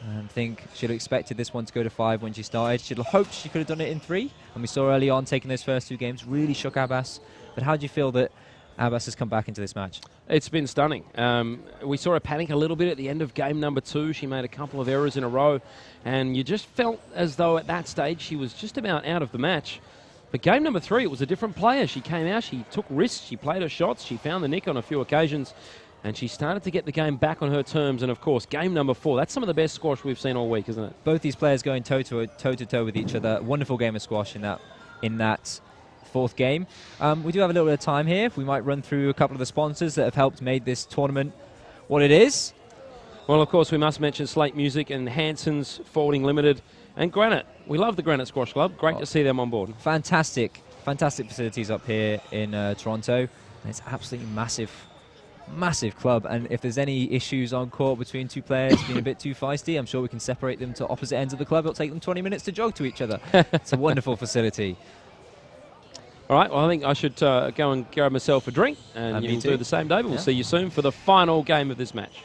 I think she'd have expected this one to go to 5 when she started. She'd have hoped she could have done it in 3. And we saw early on, taking those first 2 games, really shook Abass. But how do you feel that Abass has come back into this match? It's been stunning. We saw her panic a little bit at the end of game number 2. She made a couple of errors in a row. And you just felt as though at that stage she was just about out of the match. But game number 3, it was a different player. She came out, she took risks, she played her shots, she found the nick on a few occasions. And she started to get the game back on her terms. And, of course, game number 4, that's some of the best squash we've seen all week, isn't it? Both these players going toe-to-toe with each other. Wonderful game of squash in that 4th game. We do have a little bit of time here. We might run through a couple of the sponsors that have helped made this tournament what it is. Well, of course, we must mention Slaight Music and Hanson's Forwarding Limited and Granite. We love the Granite Squash Club. Great to see them on board. Fantastic facilities up here in Toronto. And it's absolutely massive club, and if there's any issues on court between 2 players being a bit too feisty, I'm sure we can separate them to opposite ends of the club. It'll take them 20 minutes to jog to each other. It's a wonderful facility. All right, well, I think I should go and grab myself a drink, and you can do the same, David. We'll see you soon for the final game of this match.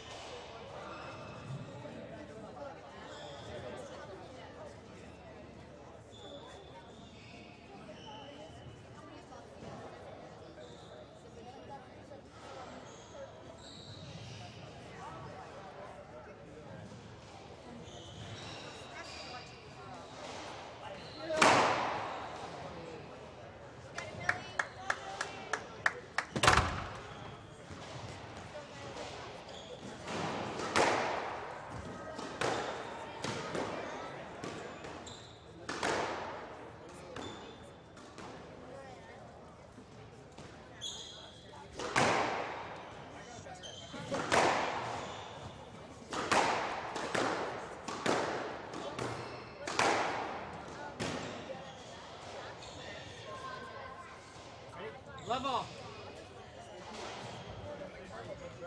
Level.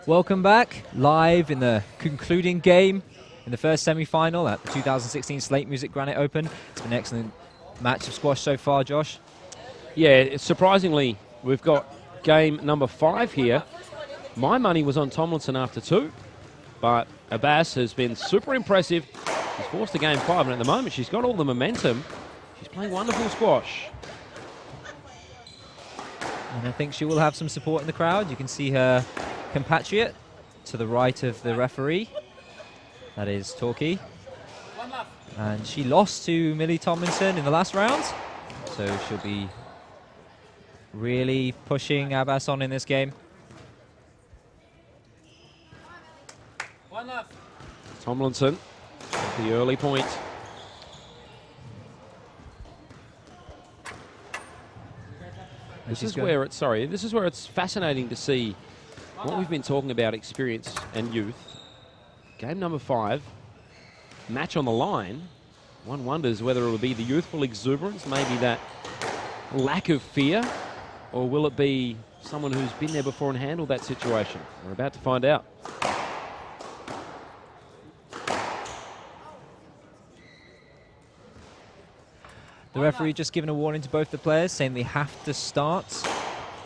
Welcome back, live in the concluding game in the first semi-final at the 2016 Slaight Music Granite Open. It's been an excellent match of squash so far, Josh. Yeah, surprisingly, we've got game number 5 here. My money was on Tomlinson after 2, but Abass has been super impressive. She's forced to game 5, and at the moment she's got all the momentum. She's playing wonderful squash. And I think she will have some support in the crowd. You can see her compatriot to the right of the referee. That is Torquay. And she lost to Millie Tomlinson in the last round. So she'll be really pushing Abass on in this game. One left. Tomlinson at the early point. This is where it's fascinating to see what we've been talking about, experience and youth. Game number 5, match on the line. One wonders whether it will be the youthful exuberance, maybe that lack of fear, or will it be someone who's been there before and handled that situation? We're about to find out. The referee just given a warning to both the players, saying they have to start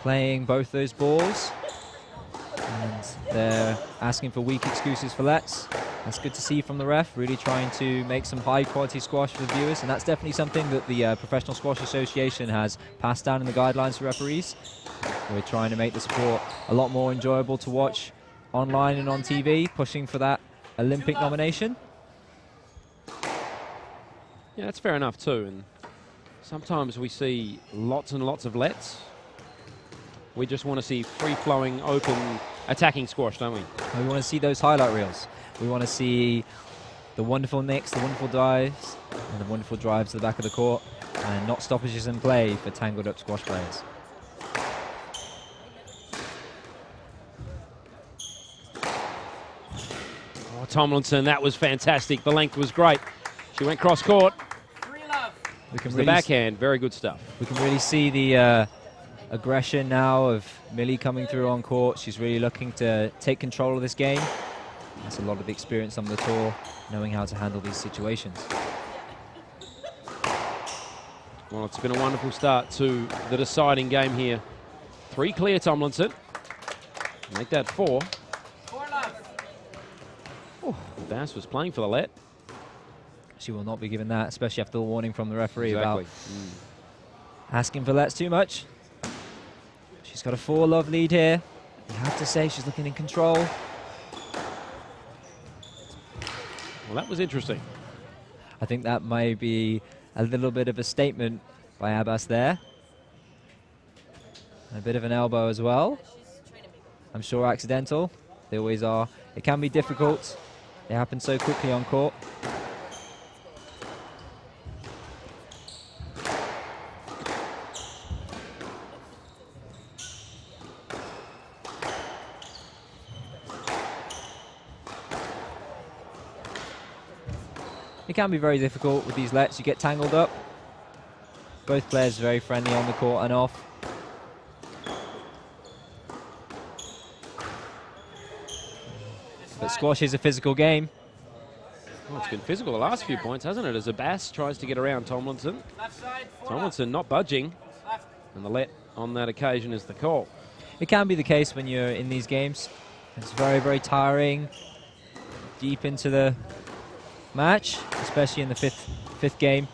playing both those balls. And they're asking for weak excuses for lets. That's good to see from the ref, really trying to make some high-quality squash for the viewers. And that's definitely something that the Professional Squash Association has passed down in the guidelines for referees. We're trying to make the sport a lot more enjoyable to watch online and on TV, pushing for that Olympic nomination. Yeah, that's fair enough too. And sometimes we see lots and lots of lets. We just want to see free-flowing, open, attacking squash, don't we? We want to see those highlight reels. We want to see the wonderful nicks, the wonderful dives, and the wonderful drives to the back of the court, and not stoppages in play for tangled up squash players. Tomlinson, that was fantastic. The length was great. She went cross court. 3 love. We can The really backhand, very good stuff. We can really see the aggression now of Millie coming through on court. She's really looking to take control of this game. That's a lot of experience on the tour, knowing how to handle these situations. Well, it's been a wonderful start to the deciding game here. 3 clear, Tomlinson. Make that 4. 4 love. Abass was playing for the let. She will not be given that, especially after the warning from the referee Exactly. about asking for lets too much. She's got a 4-love lead here. You have to say she's looking in control. Well, that was interesting. I think that may be a little bit of a statement by Abass there. A bit of an elbow as well. I'm sure accidental. They always are. It can be difficult. They happen so quickly on court. It can be very difficult with these lets. You get tangled up. Both players very friendly on the court and off. But squash is a physical game. Well, it's been physical the last few points, hasn't it? As Abass tries to get around Tomlinson. Left side. 4 Tomlinson not budging. left. And the let on that occasion is the call. It can be the case when you're in these games. It's very, very tiring. Deep into the match, especially in the fifth game.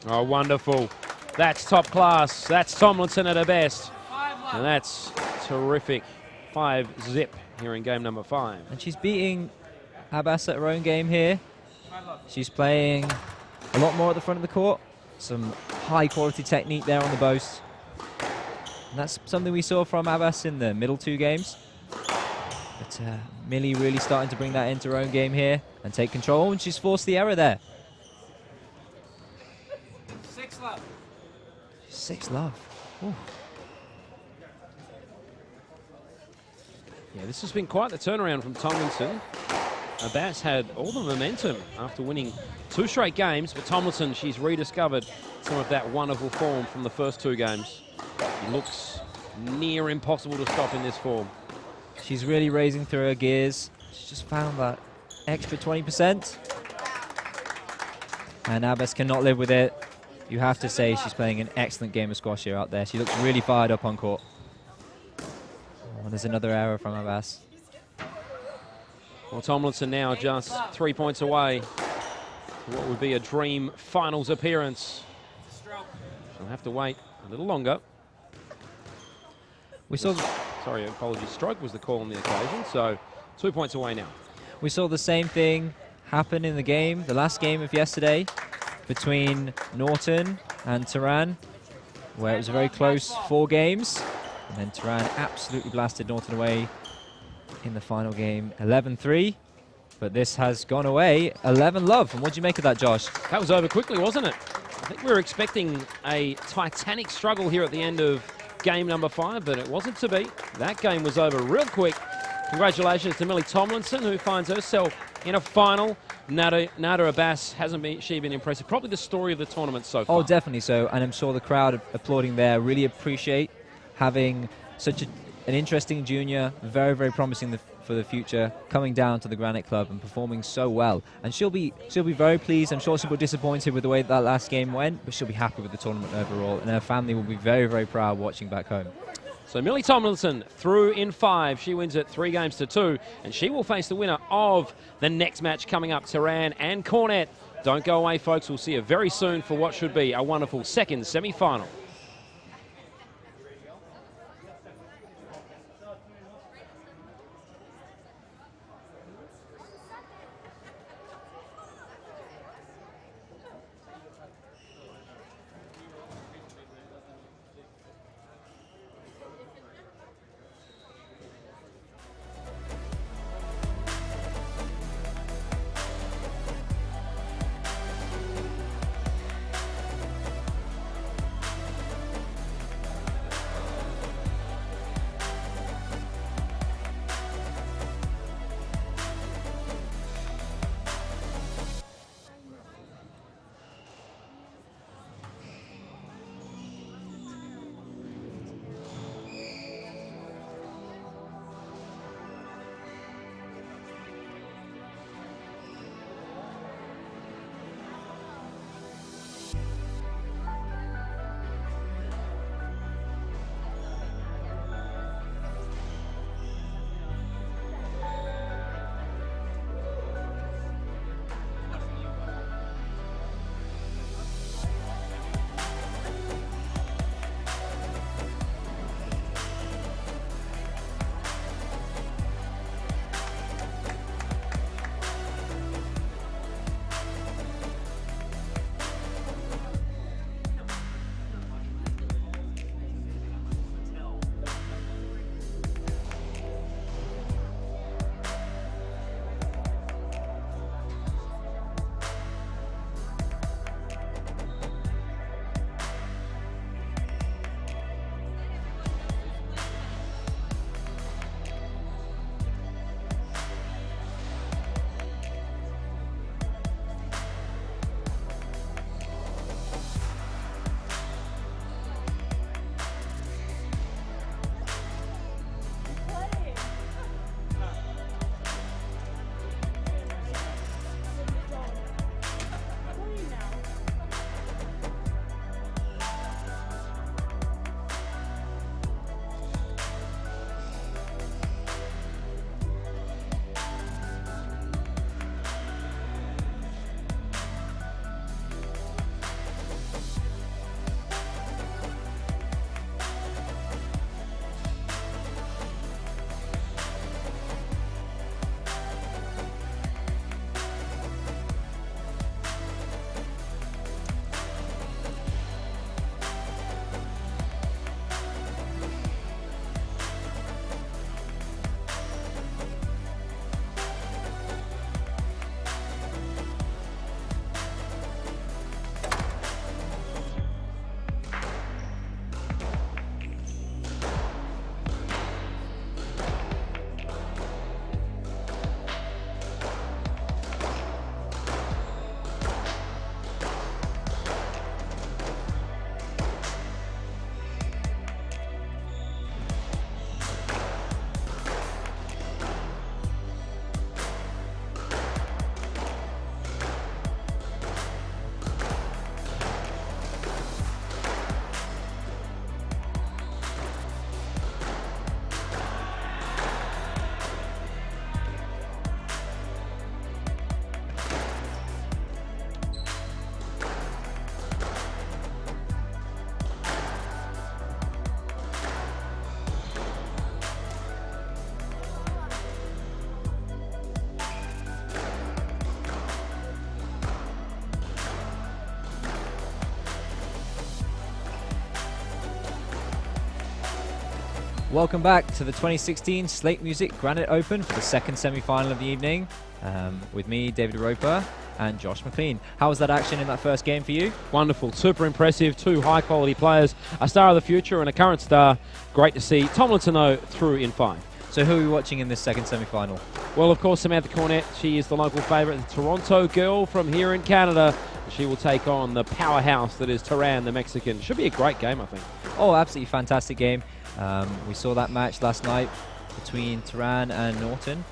Oh, wonderful. That's top class. That's Tomlinson at her best. 5 love. And that's terrific. 5-zip here in game number 5. And she's beating Abass at her own game here. 5 love. She's playing a lot more at the front of the court. Some high quality technique there on the boast. And that's something we saw from Abass in the middle 2 games. But Millie really starting to bring that into her own game here and take control, and she's forced the error there. 6 love. 6-love. Ooh. Yeah, this has been quite the turnaround from Tomlinson. Abass had all the momentum after winning 2 straight games, but Tomlinson, she's rediscovered some of that wonderful form from the first 2 games. She looks near impossible to stop in this form. She's really raising through her gears. She's just found that extra 20%. And Abass cannot live with it. You have to say she's playing an excellent game of squash here out there. She looks really fired up on court. Oh, there's another error from Abass. Well, Tomlinson now just 3 points away from what would be a dream finals appearance. Stroke. She'll have to wait a little longer. We saw Sorry, apologies. Stroke was the call on the occasion, so 2 points away now. We saw the same thing happen in the game, the last game of yesterday, between Norton and Teran, where it was a very close 4 games. And then Teran absolutely blasted Norton away in the final game, 11-3. But this has gone away, 11-love. And what do you make of that, Josh? That was over quickly, wasn't it? I think we were expecting a titanic struggle here at the end of game number 5, but it wasn't to be. That game was over real quick. Congratulations to Millie Tomlinson, who finds herself in a final. Nada Abass, hasn't she been impressive? Probably the story of the tournament so far. Oh, definitely so. And I'm sure the crowd applauding there really appreciate having such an interesting junior, very, very promising for the future, coming down to the Granite Club and performing so well. And she'll be very pleased. I'm sure she'll be disappointed with the way that last game went, but she'll be happy with the tournament overall. And her family will be very, very proud watching back home. So Millie Tomlinson through in 5. She wins it 3-2, and she will face the winner of the next match coming up, Teran and Cornette. Don't go away, folks. We'll see you very soon for what should be a wonderful second semi-final. Welcome back to the 2016 Slaight Music Granite Open for the second semi-final of the evening, with me, David Roper, and Josh McLean. How was that action in that first game for you? Wonderful, super impressive, two high-quality players, a star of the future and a current star. Great to see. Tomlinson, though, through in 5. So who are we watching in this second semi-final? Well, of course, Samantha Cornette. She is the local favourite, the Toronto girl from here in Canada. She will take on the powerhouse that is Teran, the Mexican. Should be a great game, I think. Oh, absolutely fantastic game. We saw that match last night between Teran and Norton.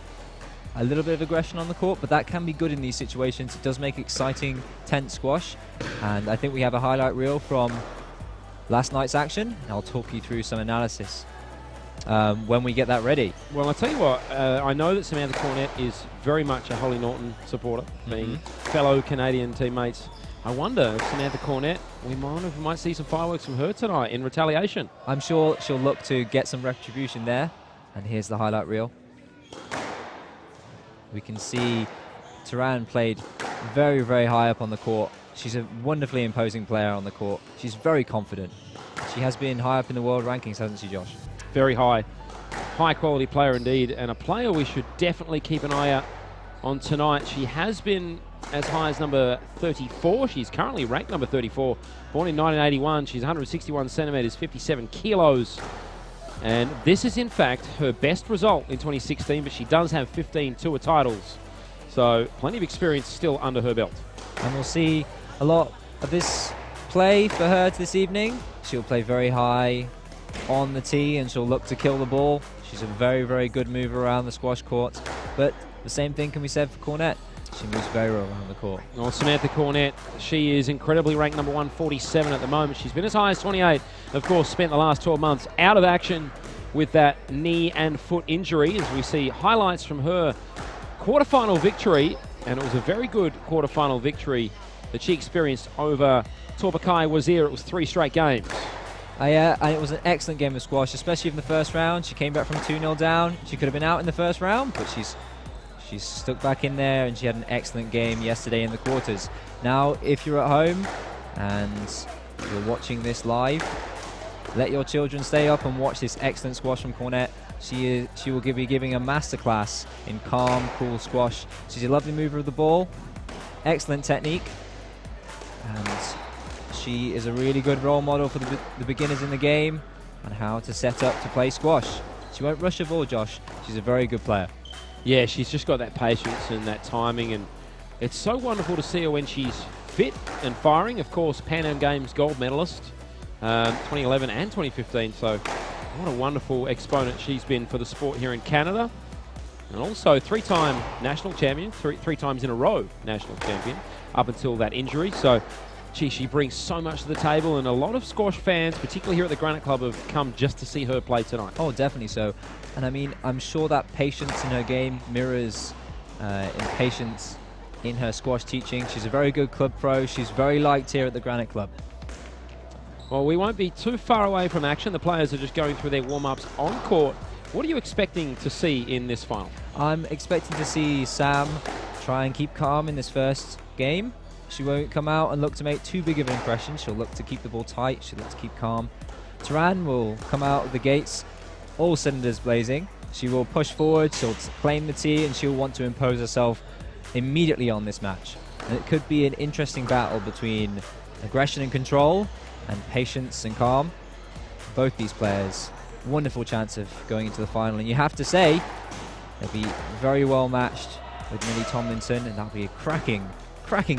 A little bit of aggression on the court, but that can be good in these situations. It does make exciting, tense squash. And I think we have a highlight reel from last night's action. And I'll talk you through some analysis when we get that ready. Well, I'll tell you what, I know that Samantha Cornette is very much a Holly Norton supporter, being fellow Canadian teammates. I wonder if Samantha Cornette, we might see some fireworks from her tonight in retaliation. I'm sure she'll look to get some retribution there. And here's the highlight reel. We can see Teran played very, very high up on the court. She's a wonderfully imposing player on the court. She's very confident. She has been high up in the world rankings, hasn't she, Josh? Very high. High quality player indeed, and a player we should definitely keep an eye out on tonight. She has been as high as number 34. She's currently ranked number 34. Born in 1981. She's 161 centimeters, 57 kilos. And this is, in fact, her best result in 2016, but she does have 15 tour titles. So plenty of experience still under her belt. And we'll see a lot of this play for her this evening. She'll play very high on the tee and she'll look to kill the ball. She's a very, very good mover around the squash court. But the same thing can be said for Cornette. She moves very well around the court. Well, Samantha Cornette, she is incredibly ranked number 147 at the moment. She's been as high as 28. Of course, spent the last 12 months out of action with that knee and foot injury, as we see highlights from her quarterfinal victory. And it was a very good quarterfinal victory that she experienced over Torbakai Wazir. It was 3 straight games. And it was an excellent game of squash, especially in the first round. She came back from 2-0 down. She could have been out in the first round, but she's stuck back in there, and she had an excellent game yesterday in the quarters. Now, if you're at home and you're watching this live, let your children stay up and watch this excellent squash from Cornette. She will be giving a masterclass in calm, cool squash. She's a lovely mover of the ball, excellent technique, and she is a really good role model for the beginners in the game on how to set up to play squash. She won't rush a ball, Josh. She's a very good player. Yeah, she's just got that patience and that timing, and it's so wonderful to see her when she's fit and firing. Of course, Pan Am Games gold medalist, 2011 and 2015, so what a wonderful exponent she's been for the sport here in Canada. And also 3-time national champion, three times in a row national champion, up until that injury. So, she brings so much to the table, and a lot of squash fans, particularly here at the Granite Club, have come just to see her play tonight. Oh, definitely so. And I mean, I'm sure that patience in her game mirrors impatience in her squash teaching. She's a very good club pro. She's very liked here at the Granite Club. Well, we won't be too far away from action. The players are just going through their warm-ups on court. What are you expecting to see in this final? I'm expecting to see Sam try and keep calm in this first game. She won't come out and look to make too big of an impression. She'll look to keep the ball tight. She'll look to keep calm. Teran will come out of the gates, all cylinders blazing. She will push forward. She'll claim the tee, and she'll want to impose herself immediately on this match. And it could be an interesting battle between aggression and control and patience and calm. Both these players, wonderful chance of going into the final. And you have to say, they'll be very well matched with Millie Tomlinson, and that'll be a cracking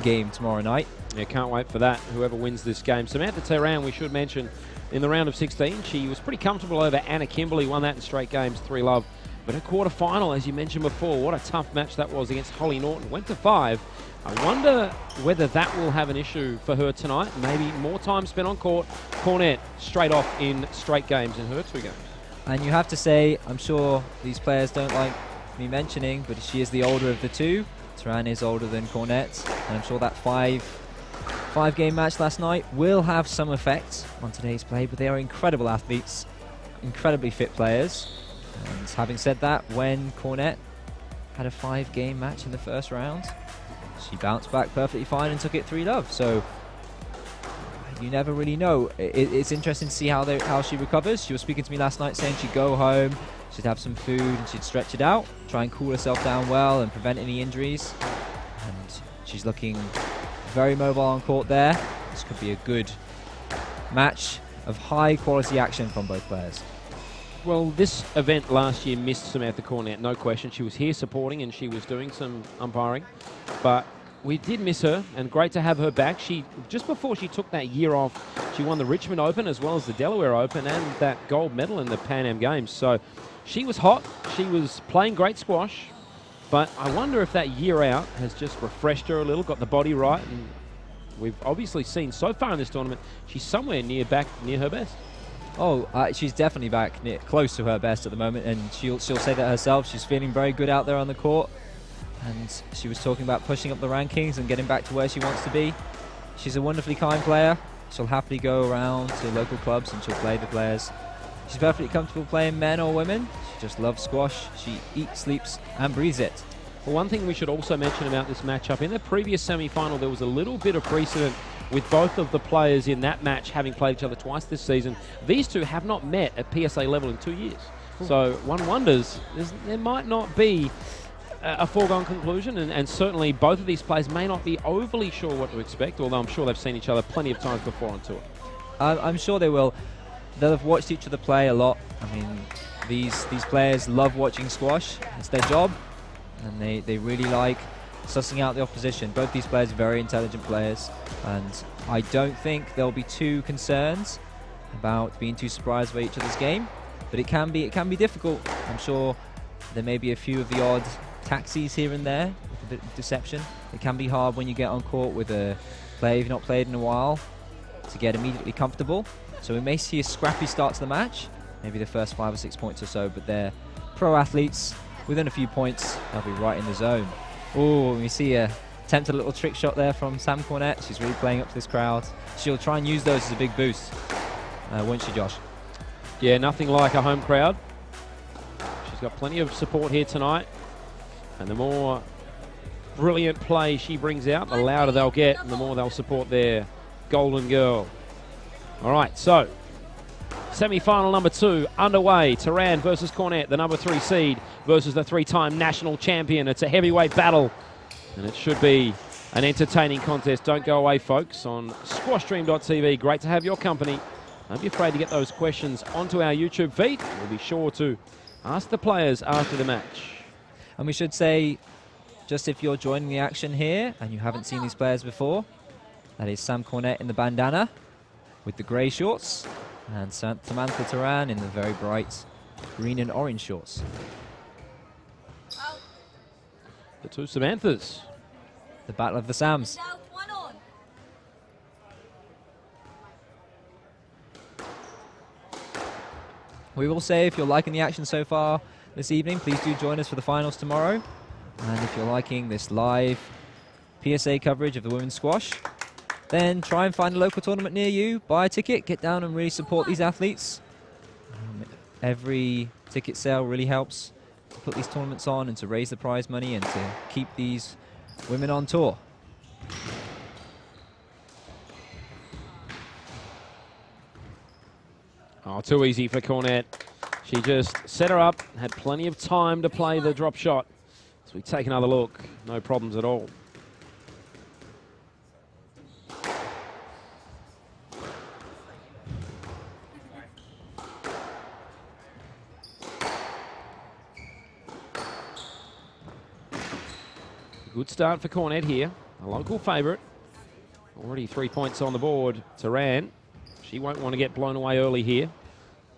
game tomorrow night. Yeah, can't wait for that, whoever wins this game. Samantha Teran, we should mention, in the round of 16, she was pretty comfortable over Anna Kimberley, won that in straight games, 3-love. But her quarterfinal, as you mentioned before, what a tough match that was against Holly Norton. Went to 5. I wonder whether that will have an issue for her tonight. Maybe more time spent on court. Cornette straight off in straight games in her 2 games. And you have to say, I'm sure these players don't like me mentioning, but she is the older of the two. Teran is older than Cornette, and I'm sure that five-game match last night will have some effect on today's play, but they are incredible athletes, incredibly fit players. And having said that, when Cornette had a 5-game match in the first round, she bounced back perfectly fine and took it 3-love. So you never really know. It's interesting to see how she recovers. She was speaking to me last night saying she'd go home, she'd have some food and she'd stretch it out, try and cool herself down well and prevent any injuries. And she's looking very mobile on court there. This could be a good match of high quality action from both players. Well, this event last year missed Samantha Cornette, no question. She was here supporting and she was doing some umpiring, but we did miss her, and great to have her back. She, just before she took that year off, she won the Richmond Open as well as the Delaware Open and that gold medal in the Pan Am Games. So she was hot. She was playing great squash, but I wonder if that year out has just refreshed her a little, got the body right, and we've obviously seen so far in this tournament, she's somewhere near her best. Oh, she's definitely back close to her best at the moment, and she'll say that herself. She's feeling very good out there on the court. And she was talking about pushing up the rankings and getting back to where she wants to be. She's a wonderfully kind player. She'll happily go around to local clubs and she'll play the players. She's perfectly comfortable playing men or women. She just loves squash. She eats, sleeps, and breathes it. Well, one thing we should also mention about this matchup, in the previous semi-final, there was a little bit of precedent with both of the players in that match having played each other twice this season. These two have not met at PSA level in 2 years. So one wonders, there might not be a foregone conclusion, and certainly both of these players may not be overly sure what to expect, although I'm sure they've seen each other plenty of times before on tour. I'm sure they will. They'll have watched each other play a lot. I mean, these players love watching squash. It's their job, and they really like sussing out the opposition. Both these players are very intelligent players, and I don't think there'll be too concerns about being too surprised by each other's game, but it can be difficult. I'm sure there may be a few of the odd taxis here and there, a bit of deception. It can be hard when you get on court with a player you've not played in a while to get immediately comfortable. So we may see a scrappy start to the match, maybe the first 5 or 6 points or so, but they're pro athletes. Within a few points, they'll be right in the zone. Oh, we see a attempted little trick shot there from Sam Cornette. She's really playing up to this crowd. She'll try and use those as a big boost, won't she, Josh? Yeah, nothing like a home crowd. She's got plenty of support here tonight. And the more brilliant play she brings out, the louder they'll get and the more they'll support their golden girl. All right, so semi-final number 2 underway. Teran versus Cornette, the number 3 seed versus the 3-time national champion. It's a heavyweight battle, and it should be an entertaining contest. Don't go away, folks, on squashdream.tv. Great to have your company. Don't be afraid to get those questions onto our YouTube feed. We'll be sure to ask the players after the match. And we should say, just if you're joining the action here and you haven't seen these players before, that is Sam Cornette in the bandana with the grey shorts, and Samantha Teran in the very bright green and orange shorts. The two Samanthas. The battle of the Sams. We will say, if you're liking the action so far this evening, please do join us for the finals tomorrow. And if you're liking this live PSA coverage of the women's squash, then try and find a local tournament near you, buy a ticket, get down and really support these athletes. Every ticket sale really helps to put these tournaments on and to raise the prize money and to keep these women on tour. Oh, too easy for Cornette. She just set her up, had plenty of time to play the drop shot. So we take another look. No problems at all. Good start for Cornette here. A local favourite. Already 3 points on the board. Teran. She won't want to get blown away early here.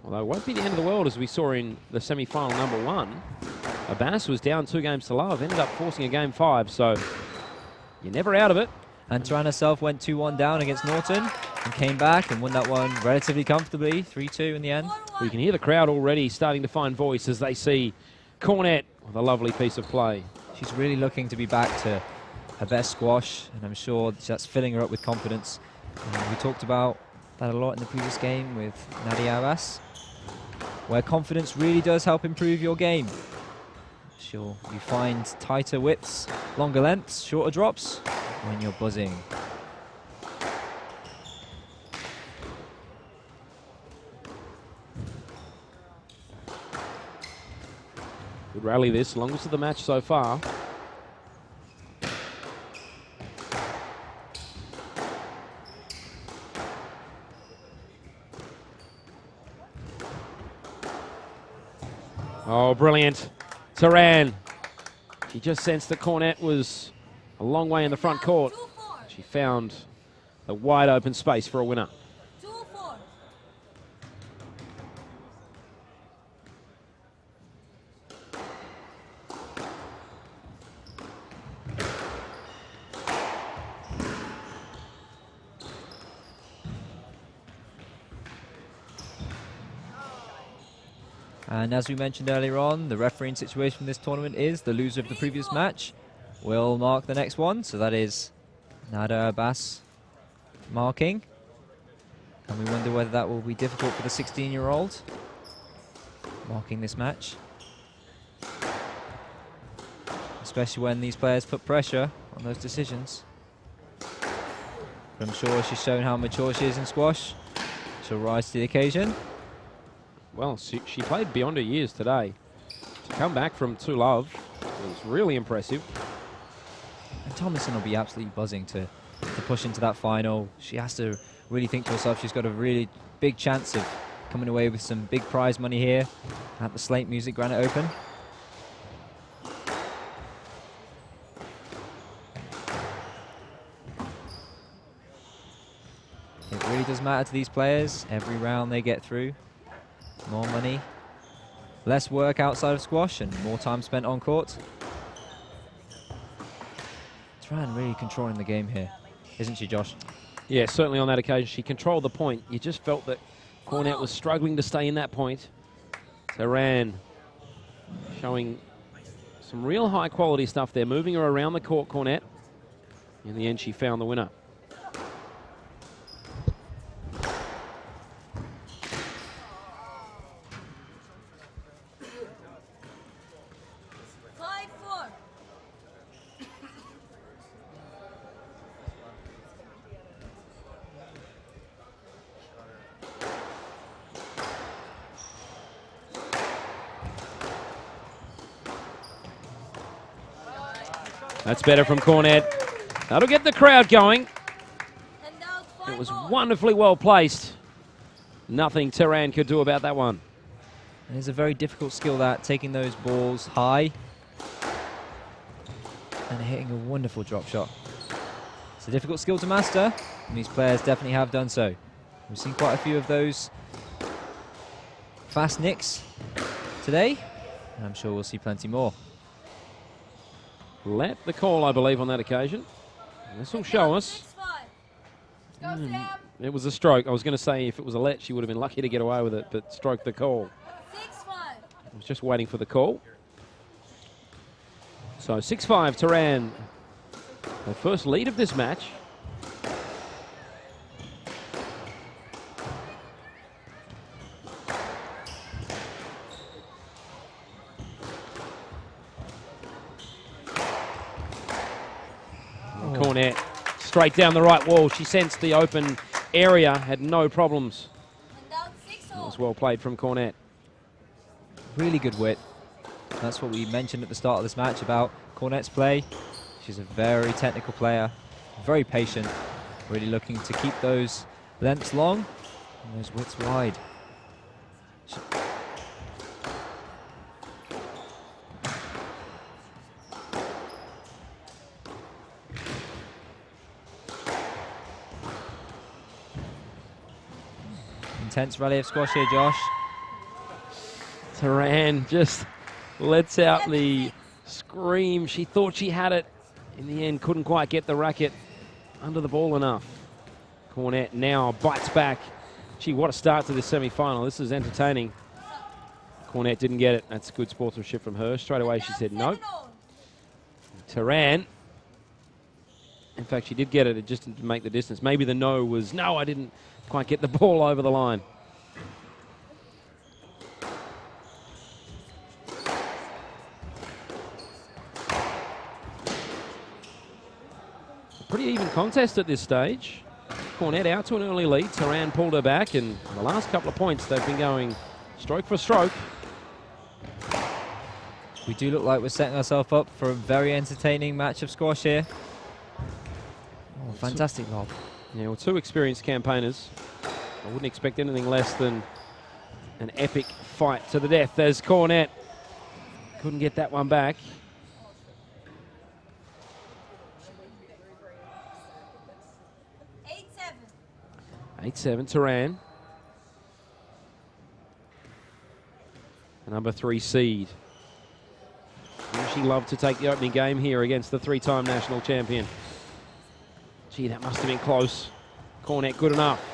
Although it won't be the end of the world, as we saw in the semi-final number 1. Abass was down 2 games to love, ended up forcing a game 5, so you're never out of it. And Teran herself went 2-1 down against Norton and came back and won that one relatively comfortably, 3-2 in the end. We can hear the crowd already starting to find voice as they see Cornette with a lovely piece of play. She's really looking to be back to her best squash, and I'm sure that's filling her up with confidence. We talked about that a lot in the previous game with Nadia Abass, where confidence really does help improve your game. You find tighter widths, longer lengths, shorter drops when you're buzzing. Good rally this, longest of the match so far. Oh, brilliant. Teran. She just sensed that Cornette was a long way in the front court. She found a wide open space for a winner. 2-4. And as we mentioned earlier on, the refereeing situation from this tournament is the loser of the previous match will mark the next one. So that is Nada Abass marking. And we wonder whether that will be difficult for the 16-year-old marking this match. Especially when these players put pressure on those decisions. But I'm sure she's shown how mature she is in squash. She'll rise to the occasion. Well, she played beyond her years today. To come back from 2 love was really impressive. And Tomlinson will be absolutely buzzing to push into that final. She has to really think to herself she's got a really big chance of coming away with some big prize money here at the Slaight Music Granite Open. It really does matter to these players. Every round they get through, more money, less work outside of squash and more time spent on court. Teran really controlling the game here, isn't she, Josh? Yeah, certainly on that occasion. She controlled the point. You just felt that Cornette was struggling to stay in that point. Teran showing some real high quality stuff there, moving her around the court, Cornette. In the end, she found the winner. That's better from Cornette. That'll get the crowd going. It was wonderfully well placed. Nothing Teran could do about that one. It is a very difficult skill, that, taking those balls high and hitting a wonderful drop shot. It's a difficult skill to master, and these players definitely have done so. We've seen quite a few of those fast nicks today, and I'm sure we'll see plenty more. Let the call, I believe, on that occasion. This will show us. It was a stroke. I was going to say if it was a let, she would have been lucky to get away with it, but stroke the call. 6-5. I was just waiting for the call. So 6-5, Teran. Her first lead of this match. Cornette straight down the right wall. She sensed the open area, had no problems. It was well played from Cornette. Really good width. That's what we mentioned at the start of this match about Cornette's play. She's a very technical player, very patient, really looking to keep those lengths long and those widths wide. Intense rally of squash here, Josh. Teran just lets out the scream. She thought she had it. In the end, couldn't quite get the racket under the ball enough. Cornette now bites back. Gee, what a start to this semi-final. This is entertaining. Cornette didn't get it. That's good sportsmanship from her. Straight away she said no. Teran, in fact, she did get it. It just didn't make the distance. Maybe the no was, no, I didn't quite get the ball over the line. Pretty even contest at this stage. Cornette out to an early lead. Teran pulled her back, and the last couple of points they've been going stroke for stroke. We do look like we're setting ourselves up for a very entertaining match of squash here. Oh, fantastic lob. Yeah, well, two experienced campaigners. I wouldn't expect anything less than an epic fight to the death as Cornette couldn't get that one back. 8-7, Teran. The number 3 seed. She loved to take the opening game here against the 3-time national champion. Gee, that must have been close. Cornette good enough.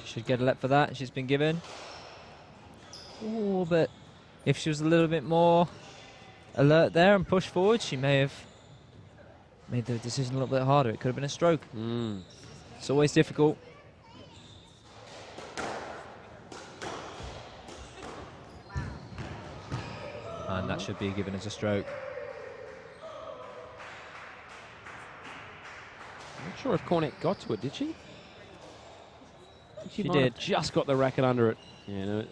Should get a let for that. She's been given. Oh, but if she was a little bit more alert there and pushed forward, she may have made the decision a little bit harder. It could have been a stroke. It's always difficult. And that should be given as a stroke. I'm not sure if Cornette got to it, did she? She might did. have just got the racket under it. Yeah, no,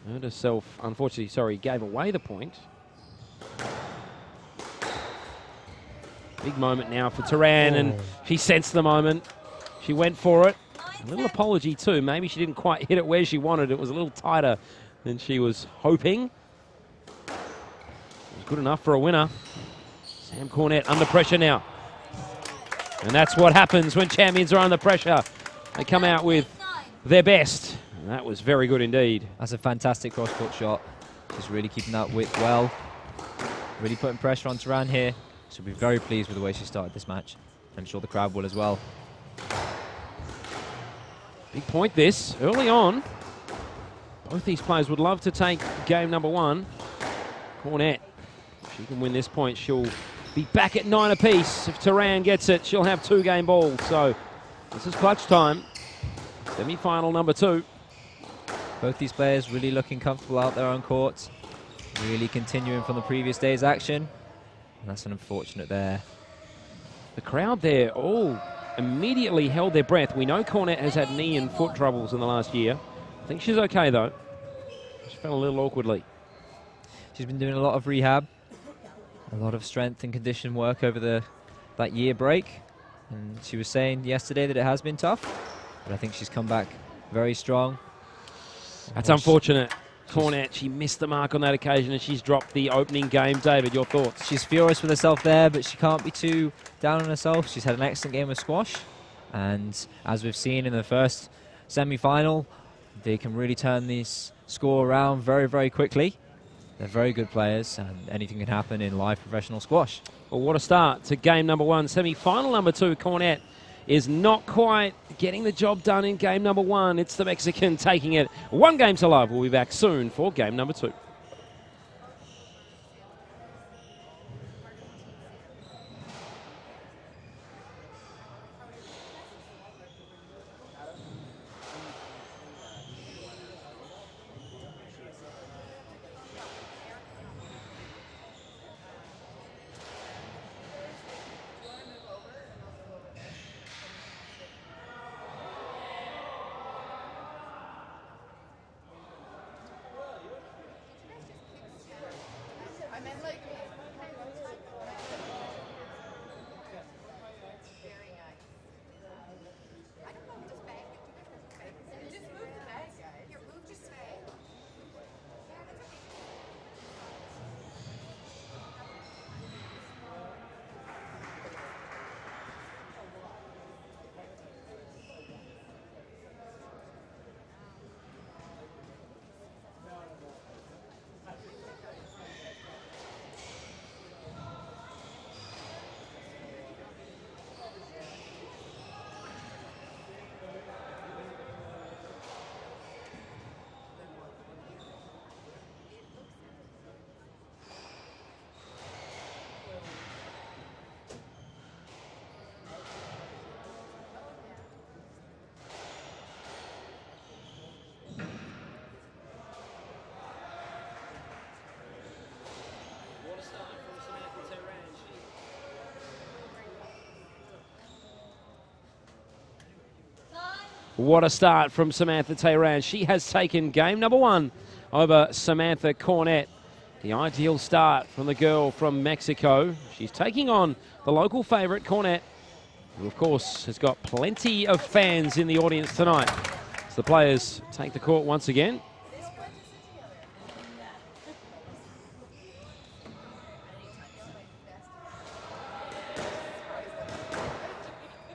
hurt herself, unfortunately, sorry, gave away the point. Big moment now for Teran, and she sensed the moment. She went for it. A little apology too. Maybe she didn't quite hit it where she wanted. It was a little tighter than she was hoping. It was good enough for a winner. Sam Cornette under pressure now. And that's what happens when champions are under pressure. They come out with their best. And that was very good indeed. That's a fantastic cross-court shot. Just really keeping that width well. Really putting pressure on Teran here. She'll be very pleased with the way she started this match. I'm sure the crowd will as well. Big point this, early on. Both these players would love to take game number 1. Cornette, if she can win this point, she'll be back at 9 apiece. If Teran gets it, she'll have 2 game balls. So this is clutch time. Semi-final number 2. Both these players really looking comfortable out there on court. Really continuing from the previous day's action. And that's an unfortunate there. The crowd there all immediately held their breath. We know Cornette has had knee and foot troubles in the last year. I think she's okay though. She fell a little awkwardly. She's been doing a lot of rehab. A lot of strength and condition work over that year break. And she was saying yesterday that it has been tough. But I think she's come back very strong. That's unfortunate. Cornette, she missed the mark on that occasion and she's dropped the opening game. David, your thoughts? She's furious with herself there, but she can't be too down on herself. She's had an excellent game of squash. And as we've seen in the first semi-final, they can really turn this score around very, very quickly. They're very good players, and anything can happen in live professional squash. Well, what a start to game number 1. Semi-final number 2, Cornette is not quite getting the job done in game number 1. It's the Mexican taking it 1 game to love. We'll be back soon for game number 2. What a start from Samantha Teran. She has taken game number 1 over Samantha Cornette. The ideal start from the girl from Mexico. She's taking on the local favourite, Cornette, who of course has got plenty of fans in the audience tonight. As the players take the court once again.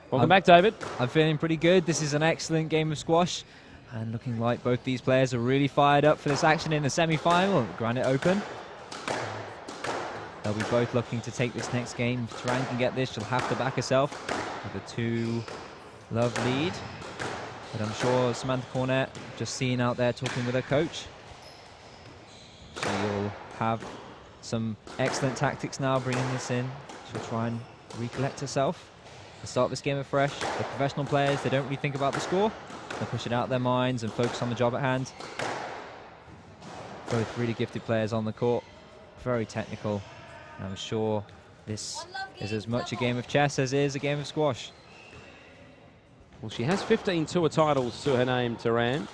Welcome back, David. I'm feeling pretty good. This is an excellent game of squash, and looking like both these players are really fired up for this action in the semi-final of the Granite Open. They'll be both looking to take this next game. If Teran can get this, she'll have to back herself with a 2-love lead. But I'm sure Samantha Cornette, just seen out there talking with her coach, she'll have some excellent tactics now bringing this in. She'll try and recollect herself. To start this game afresh. The professional players, they don't really think about the score. They push it out of their minds and focus on the job at hand. Both really gifted players on the court. Very technical. And I'm sure this is as much a game of chess as it is a game of squash. Well, she has 15 tour titles to her name, Teran,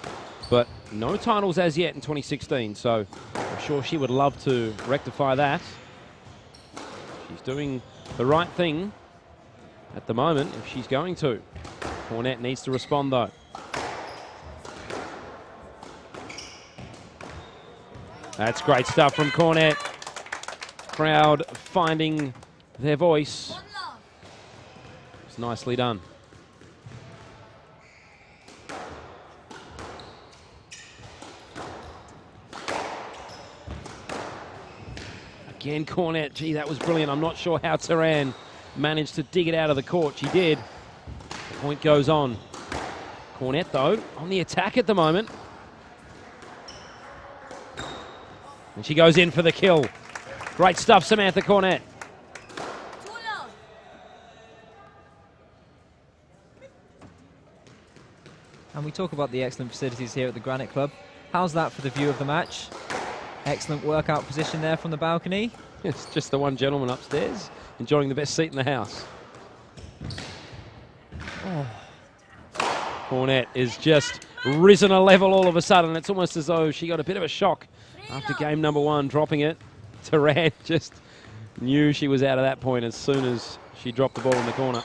but no titles as yet in 2016, so I'm sure she would love to rectify that. She's doing the right thing at the moment, if she's going to. Cornette needs to respond, though. That's great stuff from Cornette. Crowd finding their voice. It's nicely done. Again, Cornette. Gee, that was brilliant. I'm not sure how Teran managed to dig it out of the court. She did. The point goes on. Cornette, though, on the attack at the moment. And she goes in for the kill. Great stuff, Samantha Cornette. And we talk about the excellent facilities here at the Granite Club. How's that for the view of the match? Excellent workout position there from the balcony. It's just the one gentleman upstairs enjoying the best seat in the house. Oh. Cornette is just risen a level all of a sudden. It's almost as though she got a bit of a shock after game number 1, dropping it. Teran just knew she was out of that point as soon as she dropped the ball in the corner.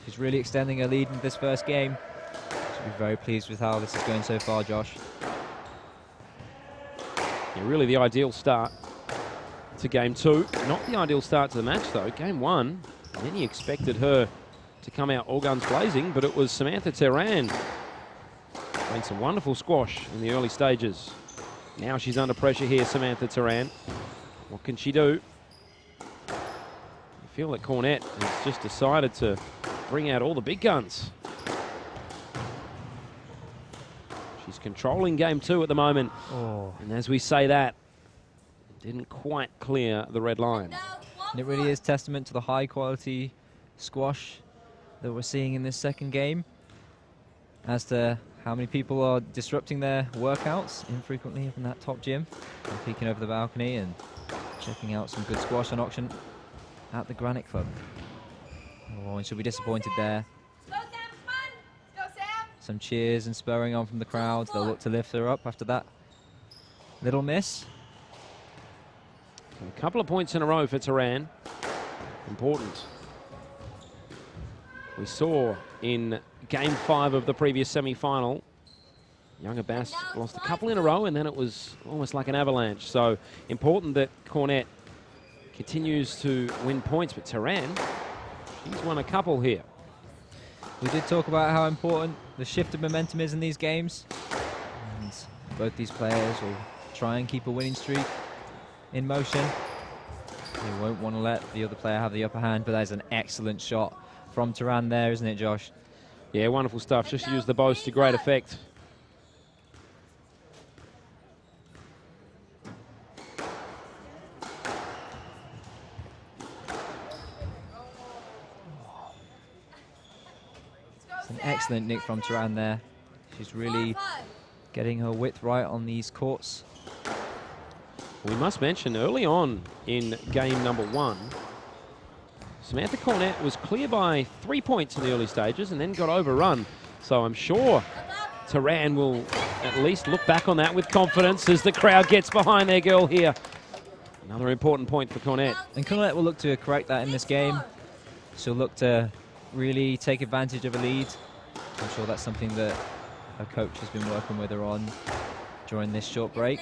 She's really extending her lead in this first game. Should be very pleased with how this is going so far, Josh. Yeah, really the ideal start to game 2. Not the ideal start to the match, though. Game 1, many expected her to come out all guns blazing, but it was Samantha Teran playing some wonderful squash in the early stages. Now she's under pressure here, Samantha Teran. What can she do? I feel that Cornette has just decided to bring out all the big guns. She's controlling game 2 at the moment. Oh. And as we say that, didn't quite clear the red line. And it really is testament to the high quality squash that we're seeing in this second game as to how many people are disrupting their workouts infrequently up in that top gym and peeking over the balcony and checking out some good squash on auction at the Granite Club. Oh, and she'll be disappointed there. Go, Sam, come on. Go, Sam. Some cheers and spurring on from the crowd. They'll look to lift her up after that little miss. A couple of points in a row for Teran. Important. We saw in game 5 of the previous semi-final, young Abass lost a couple in a row, and then it was almost like an avalanche. So important that Cornette continues to win points, but Teran, she's won a couple here. We did talk about how important the shift of momentum is in these games. And both these players will try and keep a winning streak in motion. They won't want to let the other player have the upper hand, but that is an excellent shot from Teran there, isn't it, Josh? Yeah, wonderful stuff. Just use the bows to great effect. It's an excellent nick from Teran there. She's really getting her width right on these courts. We must mention early on in game number 1, Samantha Cornette was clear by 3 points in the early stages and then got overrun. So I'm sure Teran will at least look back on that with confidence as the crowd gets behind their girl here. Another important point for Cornette. And Cornette will look to correct that in this game. She'll look to really take advantage of a lead. I'm sure that's something that her coach has been working with her on during this short break.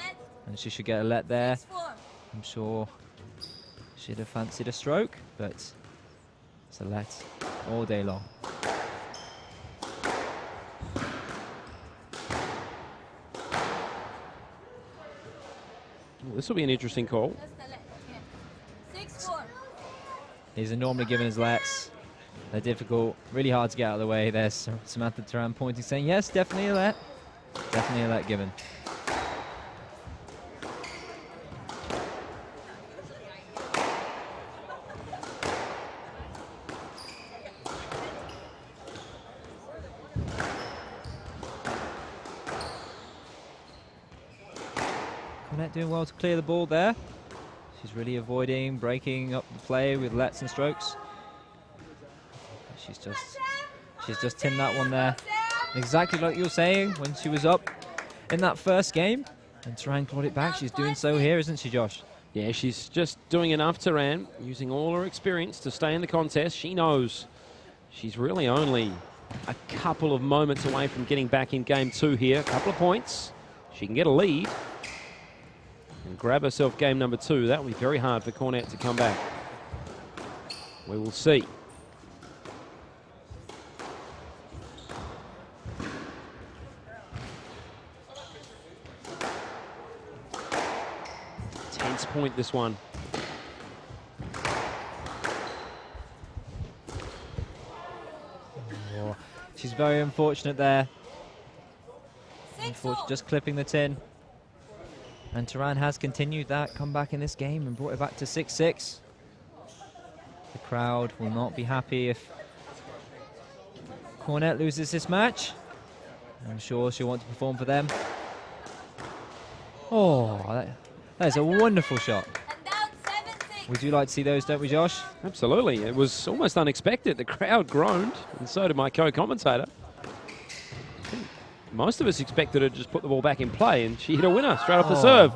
And she should get a let there. I'm sure she'd have fancied a stroke, but it's a let all day long. This will be an interesting call. These are normally given as lets. They're difficult, really hard to get out of the way. There's Samantha Teran pointing, saying, yes, definitely a let. Definitely a let given. Cornette doing well to clear the ball there. She's really avoiding breaking up the play with lets and strokes. She's just tinned that one there. Exactly like you were saying when she was up in that first game. And Teran clawed it back. She's doing so here, isn't she, Josh? Yeah, she's just doing enough, Teran, using all her experience to stay in the contest. She knows she's really only a couple of moments away from getting back in game 2 here. A couple of points. She can get a lead and grab herself game number 2. That will be very hard for Cornette to come back. We will see. Tense point, this one. Oh, she's very unfortunate there. Just clipping the tin. And Teran has continued that comeback in this game and brought it back to 6-6. The crowd will not be happy if Cornette loses this match. I'm sure she'll want to perform for them. Oh, that is a wonderful shot. We do like to see those, don't we, Josh? Absolutely. It was almost unexpected. The crowd groaned, and so did my co-commentator. Most of us expected her to just put the ball back in play, and she hit a winner straight off the serve.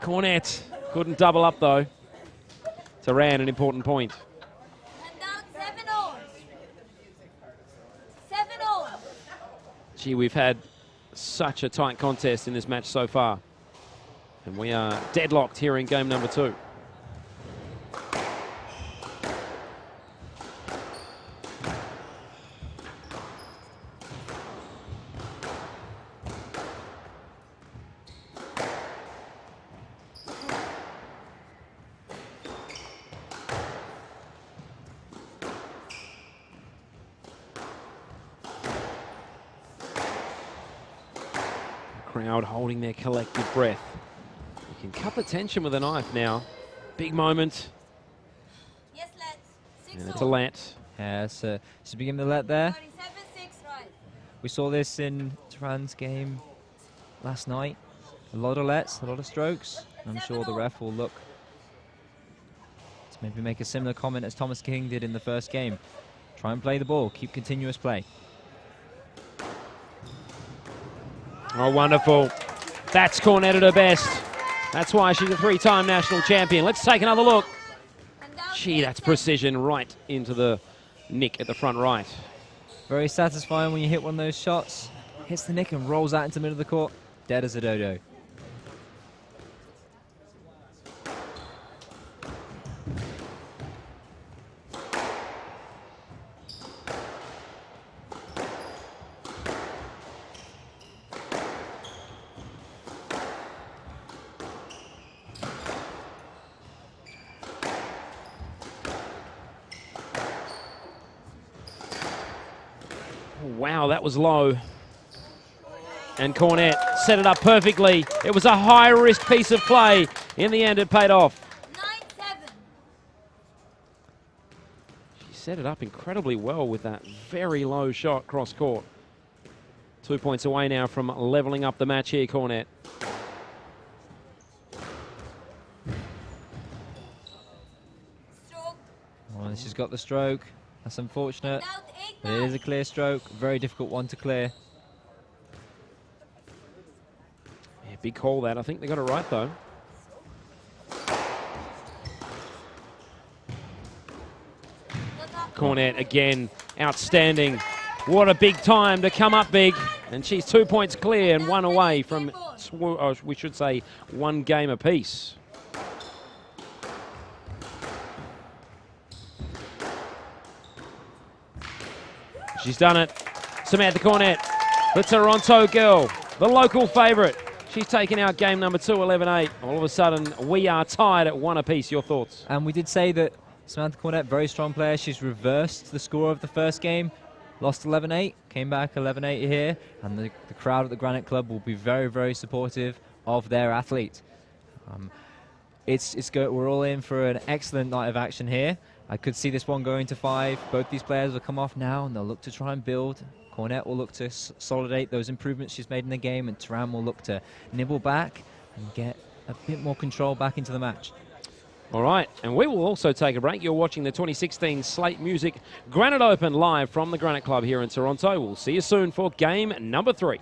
Cornette couldn't double up, though. Teran, an important point. Gee, we've had such a tight contest in this match so far. And we are deadlocked here in game number 2. Crowd holding their collective breath. You can cut the tension with a knife now. Big moment. Yes, let. And it's a let. Yeah, so she's beginning the let there. 37-6, right. We saw this in Teran's game last night. A lot of lets, a lot of strokes. I'm sure the ref will look to maybe make a similar comment as Thomas King did in the first game. Try and play the ball, keep continuous play. Oh, wonderful. That's Cornette at her best. That's why she's a 3-time national champion. Let's take another look. Gee, that's precision right into the nick at the front right. Very satisfying when you hit one of those shots. Hits the nick and rolls out into the middle of the court. Dead as a dodo. Wow, that was low. And Cornette set it up perfectly. It was a high-risk piece of play. In the end, it paid off. 9-7. She set it up incredibly well with that very low shot cross-court. 2 points away now from leveling up the match here, Cornette. Oh, and she's got the stroke. That's unfortunate. Out 8, But it is a clear stroke. Very difficult one to clear. Yeah, big call that. I think they got it right, though. Cornette again, outstanding. What a big time to come up big. And she's 2 points clear and one away from, we should say, 1 game apiece. She's done it. Samantha Cornette, the Toronto girl, the local favourite. She's taken out game number 2, 11-8. All of a sudden, we are tied at 1 apiece. Your thoughts? And we did say that Samantha Cornette, very strong player. She's reversed the score of the first game. Lost 11-8, came back 11-8 here. And the crowd at the Granite Club will be very, very supportive of their athlete. We're all in for an excellent night of action here. I could see this one going to 5. Both these players will come off now, and they'll look to try and build. Cornette will look to consolidate those improvements she's made in the game, and Teran will look to nibble back and get a bit more control back into the match. All right, and we will also take a break. You're watching the 2016 Slaight Music Granite Open live from the Granite Club here in Toronto. We'll see you soon for game number 3.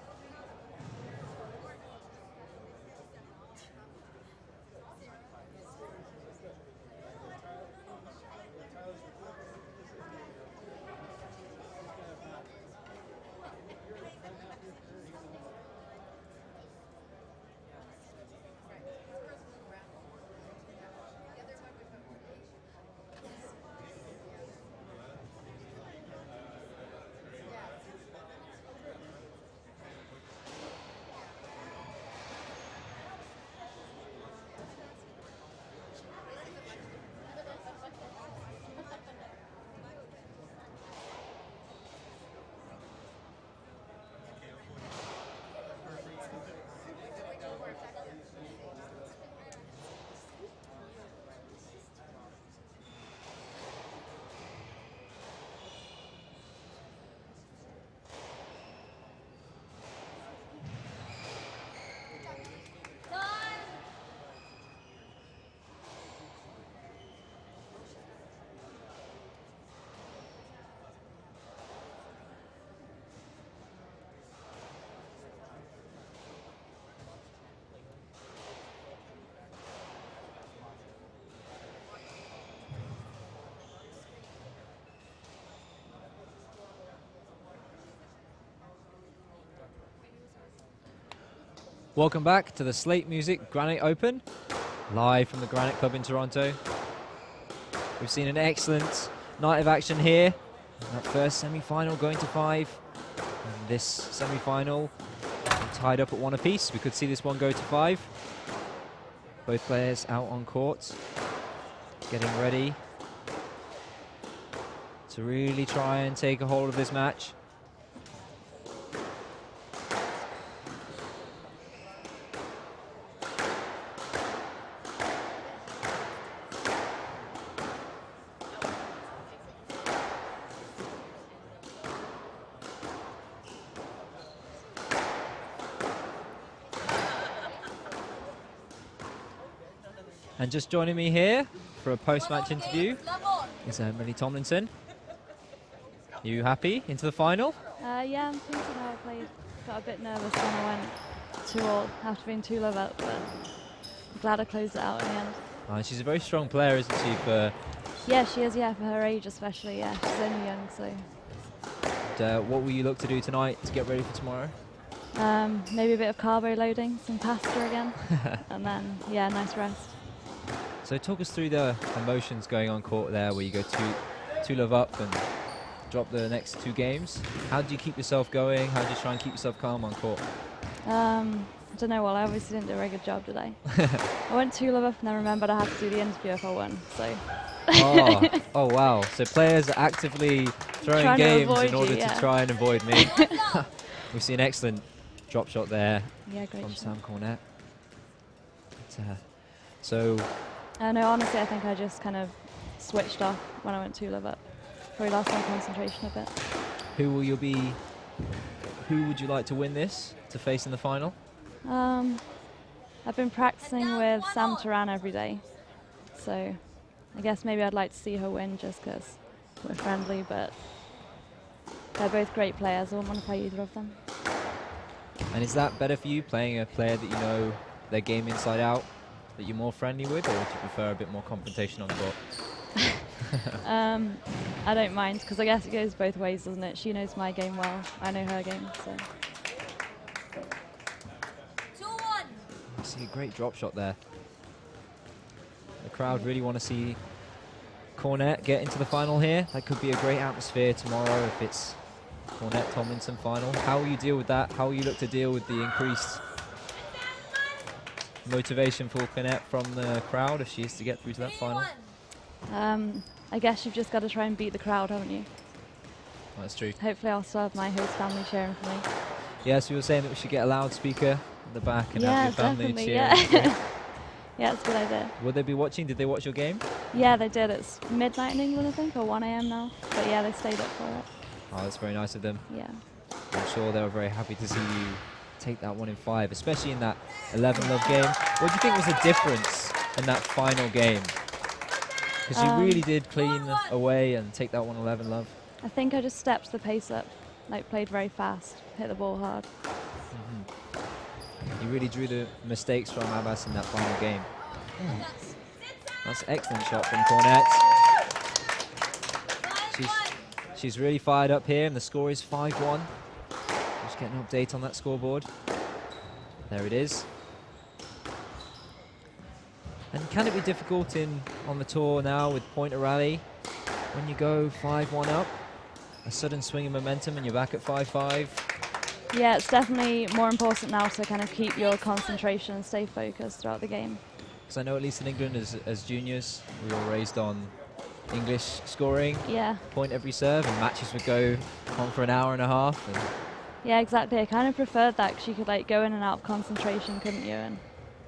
Welcome back to the Slaight Music Granite Open, live from the Granite Club in Toronto. We've seen an excellent night of action here. That first semi-final going to 5. And this semi-final tied up at 1 apiece. We could see this one go to 5. Both players out on court, getting ready to really try and take a hold of this match. And just joining me here for a post-match interview is Millie Tomlinson. You happy into the final? Yeah, I'm pleased with how I played. Got a bit nervous when I went 2-all after being 2 love up, but I'm glad I closed it out in the end. She's a very strong player, isn't she? Yeah, she is, yeah, for her age especially, yeah. She's only young, so. What will you look to do tonight to get ready for tomorrow? Maybe a bit of carbo loading, some pasta again, and then, yeah, nice rest. So talk us through the emotions going on court there, where you go 2 love up and drop the next 2 games. How do you keep yourself going? How do you try and keep yourself calm on court? I don't know, well, I obviously didn't do a very good job today. I went 2 love up and then remembered I had to do the interview if I won, so. Oh wow, so players are actively throwing games in order to try and avoid me. We've seen an excellent drop shot there from Sam Cornette. No, honestly, I think I just kind of switched off when I went 2 love up. Probably lost my concentration a bit. Who would you like to win this to face in the final? I've been practicing with Sam Teran every day, so I guess maybe I'd like to see her win just because we're friendly, but they're both great players. I wouldn't want to play either of them. And is that better for you, playing a player that you know their game inside out, that you're more friendly with, or would you prefer a bit more confrontation on court? I don't mind, because I guess it goes both ways, doesn't it? She knows my game well, I know her game, so. 2-1. I see a great drop shot there. The crowd really want to see Cornette get into the final here. That could be a great atmosphere tomorrow if it's Cornette Tomlinson final. How will you deal with that? How will you look to deal with the increased motivation for Cornette from the crowd if she is to get through to that final? 3-1. I guess you've just got to try and beat the crowd, haven't you? That's true. Hopefully I'll still have my host family cheering for me. Yeah, so you were saying that we should get a loudspeaker in the back and Yeah, have your family definitely, cheering. yeah. Yeah, it's a good idea. Will they be watching? Did they watch your game? Yeah, they did. It's midnight in England, I think, or 1 a.m. now. But yeah, they stayed up for it. Oh, that's very nice of them. Yeah. I'm sure they were very happy to see you take that 1 in 5, especially in that 11-love game. What do you think was the difference in that final game? Because you really did clean away and take that 1-11 love. I think I just stepped the pace up, like played very fast, hit the ball hard. You really drew the mistakes from Abass in that final game. That's an excellent shot from Cornette. She's really fired up here, and the score is 5-1. Just getting an update on that scoreboard. There it is. And can it be difficult on the tour now with point rally when you go 5-1 up? A sudden swing of momentum and you're back at 5-5. Yeah, it's definitely more important now to kind of keep your concentration and stay focused throughout the game. Because I know at least in England as juniors, we were raised on English scoring, Yeah. point every serve, and matches would go on for an hour and a half. And Yeah, exactly. I kind of preferred that because you could like go in and out of concentration, couldn't you, and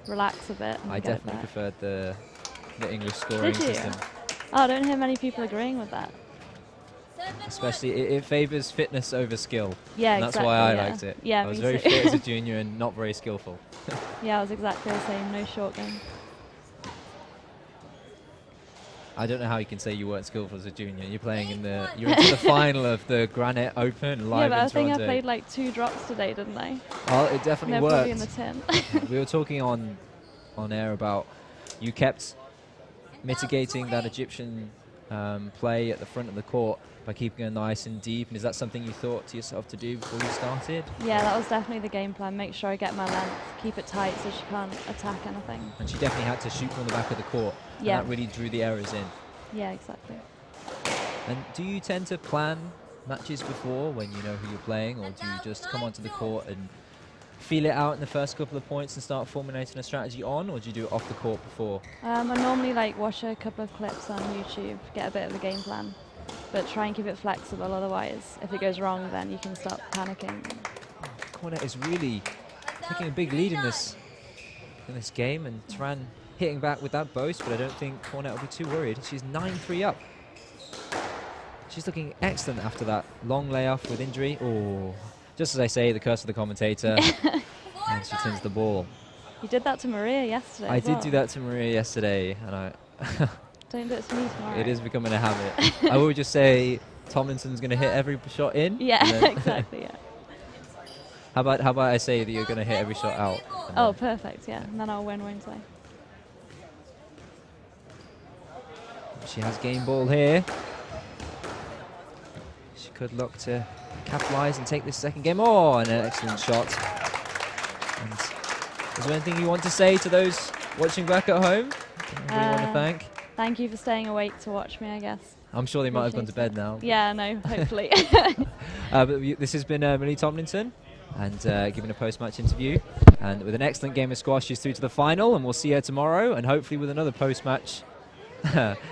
relax a bit. And I get it definitely back. preferred the English scoring Did you? system. Oh, I don't hear many people agreeing with that. Especially, it favours fitness over skill. Yeah, And that's exactly. why I yeah. liked it. Yeah, I was me very too. fit as a junior and not very skillful. Yeah, I was exactly the same. No short game. I don't know how you can say you weren't skillful as a junior. You're playing you're into the final of the Granite Open live Yeah, but in I think I Toronto. played like 2 drops today, didn't I? Well, it And definitely they're probably in the worked. tin. We were talking on air about you kept mitigating that Egyptian play at the front of the court by keeping her nice and deep. And is that something you thought to yourself to do before you started? Yeah, that was definitely the game plan. Make sure I get my length, keep it tight so she can't attack anything. And she definitely had to shoot from the back of the court. Yeah. And that really drew the errors in. Yeah, exactly. And do you tend to plan matches before when you know who you're playing, or do you just come onto the court and feel it out in the first couple of points and start formulating a strategy on, or do you do it off the court before? I normally like watch a couple of clips on YouTube, get a bit of a game plan, but try and keep it flexible. Otherwise, if it goes wrong, then you can start panicking. Cornette is really taking a big lead in this game, and Teran hitting back with that boast, but I don't think Cornette will be too worried. She's 9-3 up. She's looking excellent after that long layoff with injury. Oh, just as I say, the curse of the commentator, and she turns the ball. You did that to Maria yesterday. I as did well. do that to Maria yesterday, and Don't do it to me tomorrow. it is becoming a habit. I will just say Tomlinson's going to hit every shot in. Yeah, and then exactly. Yeah. How about I say that you're going to hit every shot out? and Oh, then- perfect. Yeah, and then I'll win, won't I? She has game ball here. She could look to capitalise and take this second game. Oh, and an excellent shot. And is there anything you want to say to those watching back at home? Anybody you want to thank? Thank you for staying awake to watch me, I guess. I'm sure they might have gone to Appreciate bed now. Yeah, no, hopefully. This has been Millie Tomlinson, and giving a post-match interview. And with an excellent game of squash, she's through to the final, and we'll see her tomorrow, and hopefully with another post-match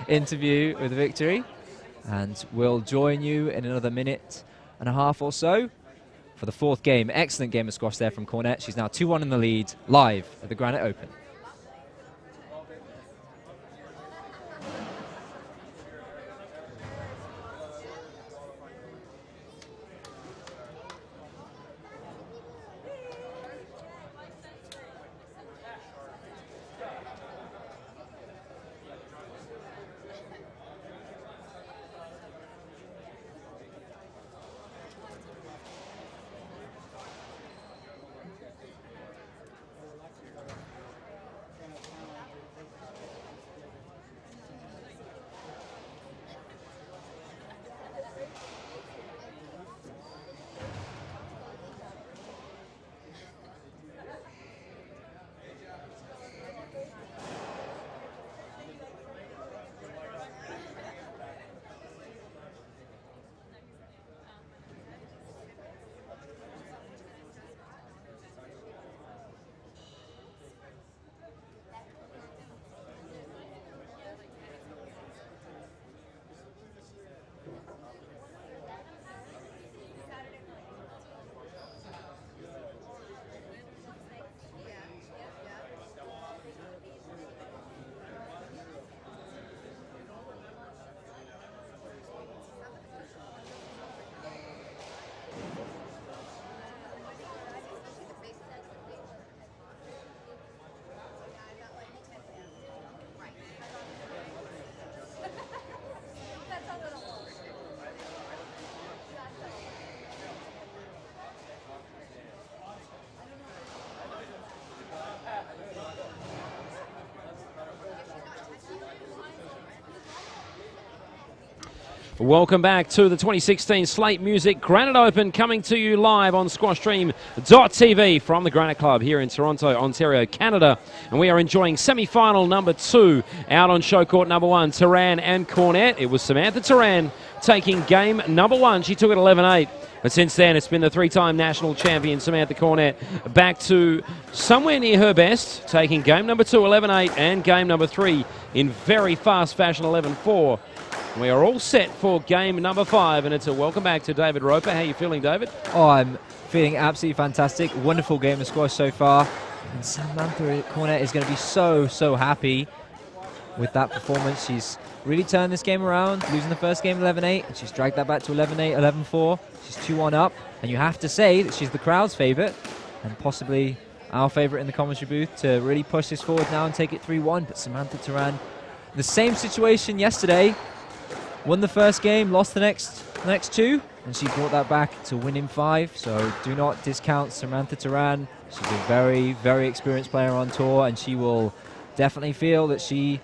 interview with a victory. And we'll join you in another minute and a half or so for the 4th game. Excellent game of squash there from Cornette. She's now 2-1 in the lead, live at the Granite Open. Welcome back to the 2016 Slaight Music Granite Open, coming to you live on squashstream.tv from the Granite Club here in Toronto, Ontario, Canada. And we are enjoying semi-final number 2 out on show court number 1, Teran and Cornette. It was Samantha Teran taking game number 1. She took it 11-8. But since then, it's been the 3-time national champion, Samantha Cornette, back to somewhere near her best, taking game number 2, 11-8, and game number 3 in very fast fashion, 11-4. We are all set for game number 5, and it's a welcome back to David Roper. How are you feeling, David? Oh, I'm feeling absolutely fantastic. Wonderful game of squash so far. And Samantha Cornette is going to be so happy with that performance. She's really turned this game around, losing the first game 11-8, and she's dragged that back to 11-8, 11-4. She's 2-1 up, and you have to say that she's the crowd's favourite, and possibly our favourite in the commentary booth, to really push this forward now and take it 3-1. But Samantha Teran, the same situation yesterday. Won the first game, lost the next 2, and she brought that back to winning 5. So do not discount Samantha Teran. She's a very experienced player on tour, and she will definitely feel that she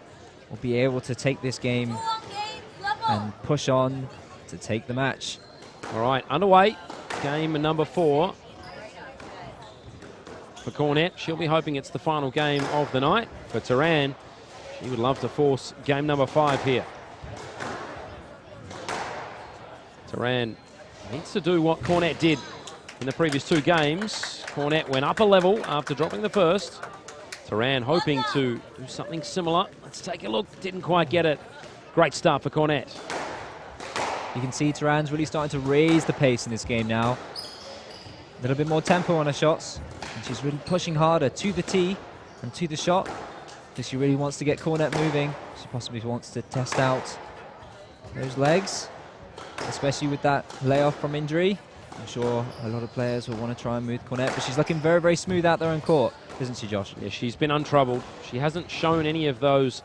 will be able to take this game and push on to take the match. All right, underway. Game number 4 for Cornette. She'll be hoping it's the final game of the night. For Teran, she would love to force game number 5 here. Teran needs to do what Cornette did in the previous 2 games. Cornette went up a level after dropping the first. Teran hoping to do something similar. Let's take a look. Didn't quite get it. Great start for Cornette. You can see Teran's really starting to raise the pace in this game now. A little bit more tempo on her shots. And she's really pushing harder to the tee and to the shot. Because she really wants to get Cornette moving. She possibly wants to test out those legs, especially with that layoff from injury. I'm sure a lot of players will want to try and move Cornette, but she's looking very smooth out there on court, isn't she, Josh? Yeah, she's been untroubled. She hasn't shown any of those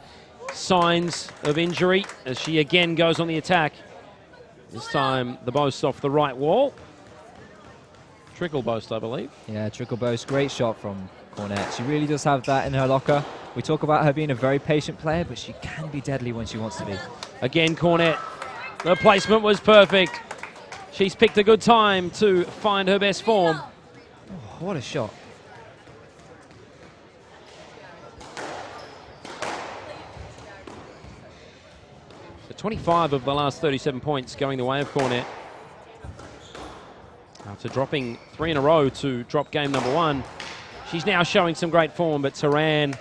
signs of injury as she again goes on the attack. This time the boast off the right wall. Trickle boast, I believe. Yeah, trickle boast. Great shot from Cornette. She really does have that in her locker. We talk about her being a very patient player, but she can be deadly when she wants to be. Again, Cornette. The placement was perfect. She's picked a good time to find her best form. Oh, what a shot. So 25 of the last 37 points going the way of Cornette. After dropping 3 in a row to drop game number 1, she's now showing some great form, but Teran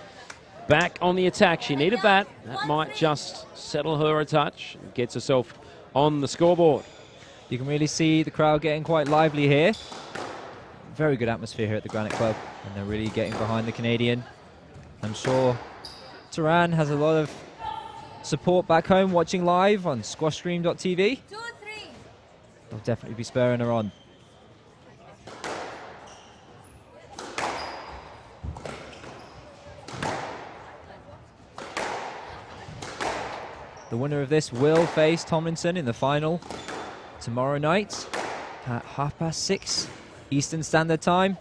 back on the attack. She needed that. That might just settle her a touch. Gets herself on the scoreboard. You can really see the crowd getting quite lively here. Very good atmosphere here at the Granite Club, and they're really getting behind the Canadian. I'm sure Teran has a lot of support back home watching live on squashstream.tv. They'll definitely be spurring her on. The winner of this will face Tomlinson in the final tomorrow night at 6:30 Eastern Standard Time.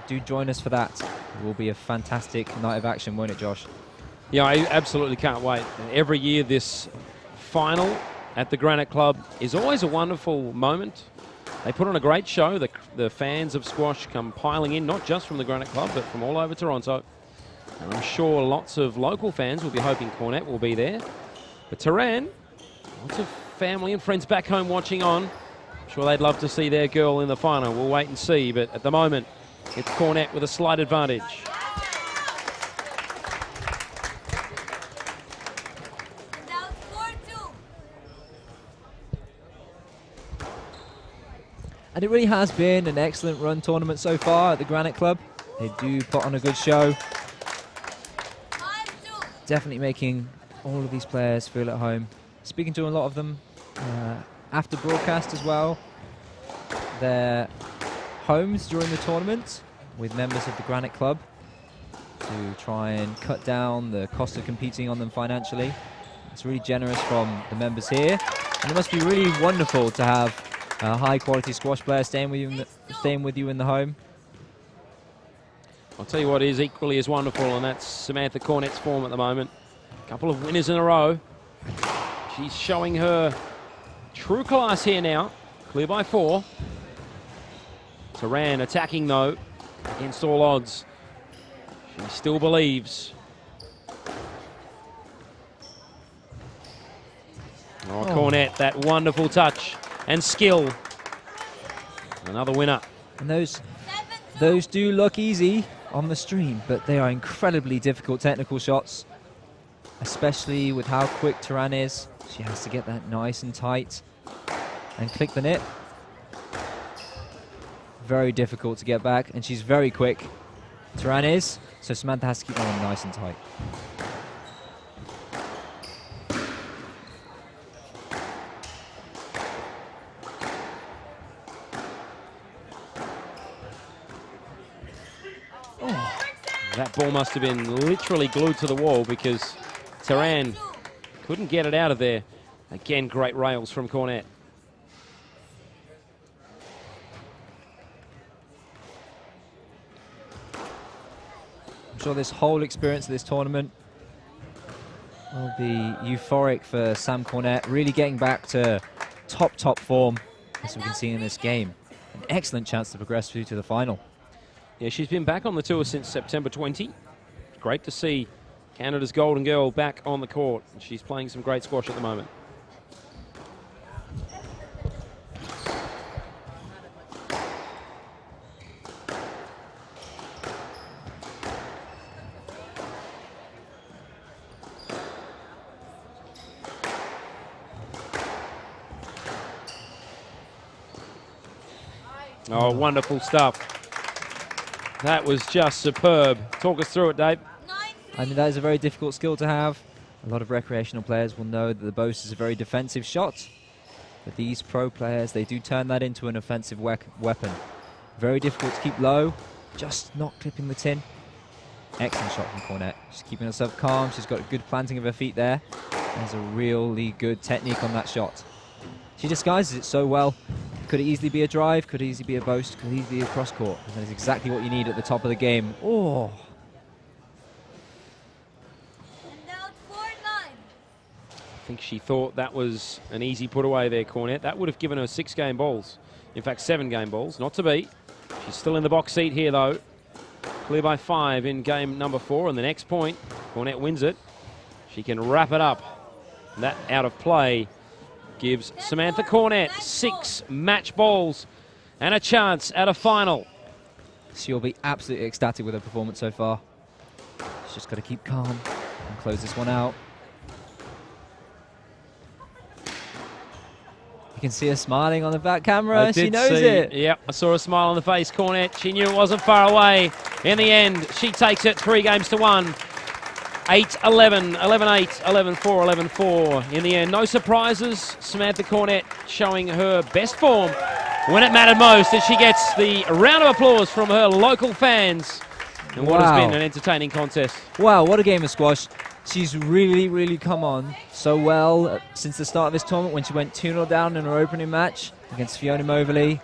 Do join us for that. It will be a fantastic night of action, won't it, Josh? Yeah, I absolutely can't wait. And every year this final at the Granite Club is always a wonderful moment. They put on a great show. The fans of squash come piling in, not just from the Granite Club, but from all over Toronto. And I'm sure lots of local fans will be hoping Cornette will be there. But Teran, lots of family and friends back home watching on. I'm sure they'd love to see their girl in the final. We'll wait and see, but at the moment, it's Cornette with a slight advantage. And it really has been an excellent run tournament so far at the Granite Club. They do put on a good show. Definitely making all of these players feel at home. Speaking to a lot of them after broadcast as well. Their homes during the tournament with members of the Granite Club to try and cut down the cost of competing on them financially. It's really generous from the members here. And it must be really wonderful to have a high-quality squash player staying with you in the home. I'll tell you what is equally as wonderful, and that's Samantha Cornette's form at the moment. A couple of winners in a row. She's showing her True class here now. Clear by 4. Teran attacking though, against all odds. She still believes. Oh, Cornette, that wonderful touch and skill. Another winner. And those do look easy on the stream, but they are incredibly difficult technical shots, especially with how quick Teran is. She has to get that nice and tight and click the net. Very difficult to get back, and she's very quick. Teran is, so Samantha has to keep that one nice and tight. That ball must have been literally glued to the wall because Teran couldn't get it out of there. Again, great rails from Cornette. I'm sure this whole experience of this tournament will be euphoric for Sam Cornette, really getting back to top form, as we can see in this game. An excellent chance to progress through to the final. Yeah, she's been back on the tour since September 20. Great to see Canada's golden girl back on the court. And she's playing some great squash at the moment. Oh, wonderful stuff. That was just superb. Talk us through it, Dave. I mean, that is a very difficult skill to have. A lot of recreational players will know that the boast is a very defensive shot. But these pro players, they do turn that into an offensive weapon. Very difficult to keep low, just not clipping the tin. Excellent shot from Cornette. She's keeping herself calm. She's got a good planting of her feet there. There's a really good technique on that shot. She disguises it so well. Could it easily be a drive, could easily be a boast, could easily be a cross court. And that is exactly what you need at the top of the game. Oh! I think she thought that was an easy put away there, Cornette. That would have given her 6 game balls. In fact, 7 game balls, not to beat. She's still in the box seat here, though. Clear by 5 in game number 4. And the next point, Cornette wins it. She can wrap it up. That out of play gives Samantha Cornette 6 match balls and a chance at a final. She'll be absolutely ecstatic with her performance so far. She's just got to keep calm and close this one out. You can see her smiling on the back camera. She knows it. Yep, I saw a smile on the face, Cornette. She knew it wasn't far away. In the end, she takes it 3 games to 1. 8-11, 11-8, 11-4, 11-4. In the end, no surprises. Samantha Cornette showing her best form when it mattered most, as she gets the round of applause from her local fans. And what has been an entertaining contest. Wow, what a game of squash. She's really come on so well since the start of this tournament when she went 2-0 down in her opening match against Fiona Moverley.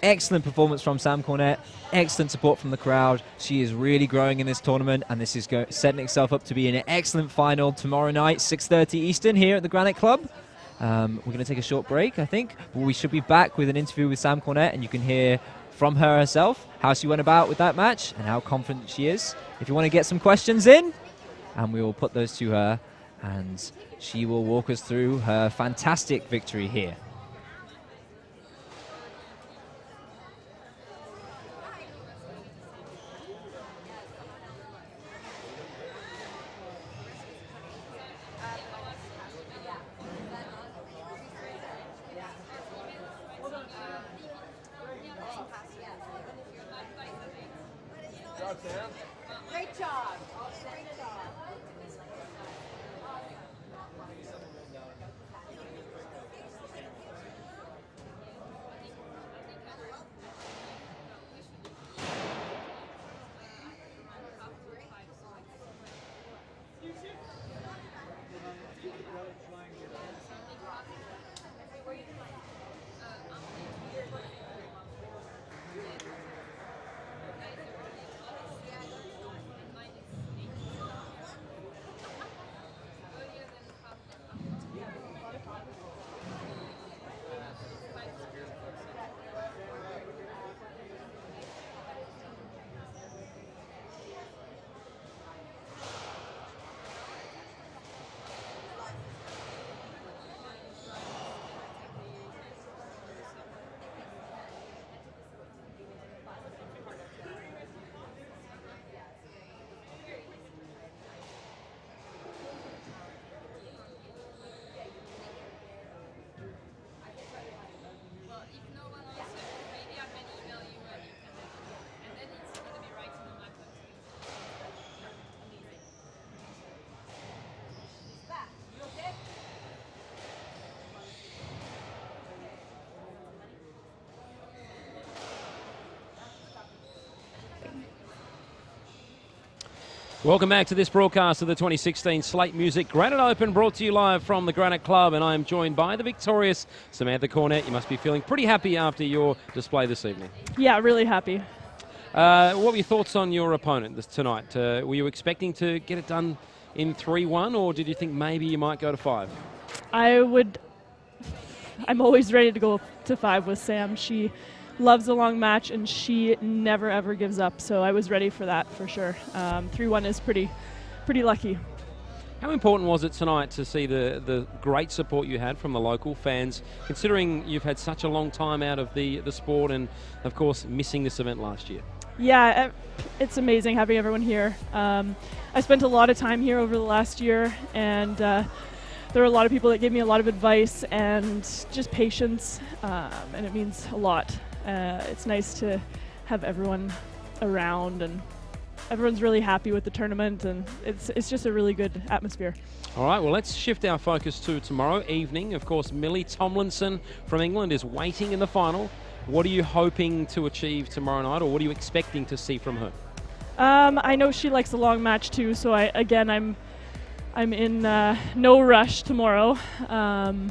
Excellent performance from Sam Cornette. Excellent support from the crowd. She is really growing in this tournament, and this is setting itself up to be an excellent final tomorrow night, 6:30 Eastern, here at the Granite Club. We're going to take a short break, I think, but we should be back with an interview with Sam Cornette, and you can hear from her herself how she went about with that match and how confident she is. If you want to get some questions in, and we will put those to her, and she will walk us through her fantastic victory here. Great job. Welcome back to this broadcast of the 2016 Slaight Music Granite Open, brought to you live from the Granite Club, and I am joined by the victorious Samantha Cornette. You must be feeling pretty happy after your display this evening. Yeah, really happy. What were your thoughts on your opponent tonight? Were you expecting to get it done in 3-1, or did you think maybe you might go to 5? I'm always ready to go to 5 with Sam. She loves a long match, and she never, ever gives up, so I was ready for that for sure. 3-1 is pretty lucky. How important was it tonight to see the great support you had from the local fans, considering you've had such a long time out of the sport and, of course, missing this event last year? Yeah, it's amazing having everyone here. I spent a lot of time here over the last year, and there were a lot of people that gave me a lot of advice and just patience, and it means a lot. It's nice to have everyone around, and everyone's really happy with the tournament, and it's just a really good atmosphere. All right, well, let's shift our focus to tomorrow evening. Of course, Millie Tomlinson from England is waiting in the final. What are you hoping to achieve tomorrow night, or what are you expecting to see from her? I know she likes a long match too, so I'm in no rush tomorrow. Yeah,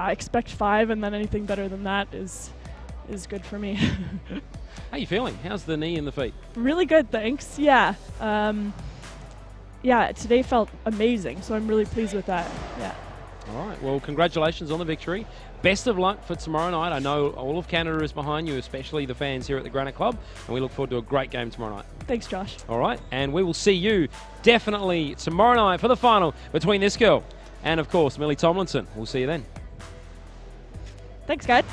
I expect 5, and then anything better than that is good for me. How are you feeling? How's the knee and the feet? Really good, thanks. Yeah. Yeah, today felt amazing, so I'm really pleased with that. Yeah. All right, well, congratulations on the victory. Best of luck for tomorrow night. I know all of Canada is behind you, especially the fans here at the Granite Club, and we look forward to a great game tomorrow night. Thanks, Josh. All right, and we will see you definitely tomorrow night for the final between this girl and, of course, Millie Tomlinson. We'll see you then. Thanks, guys.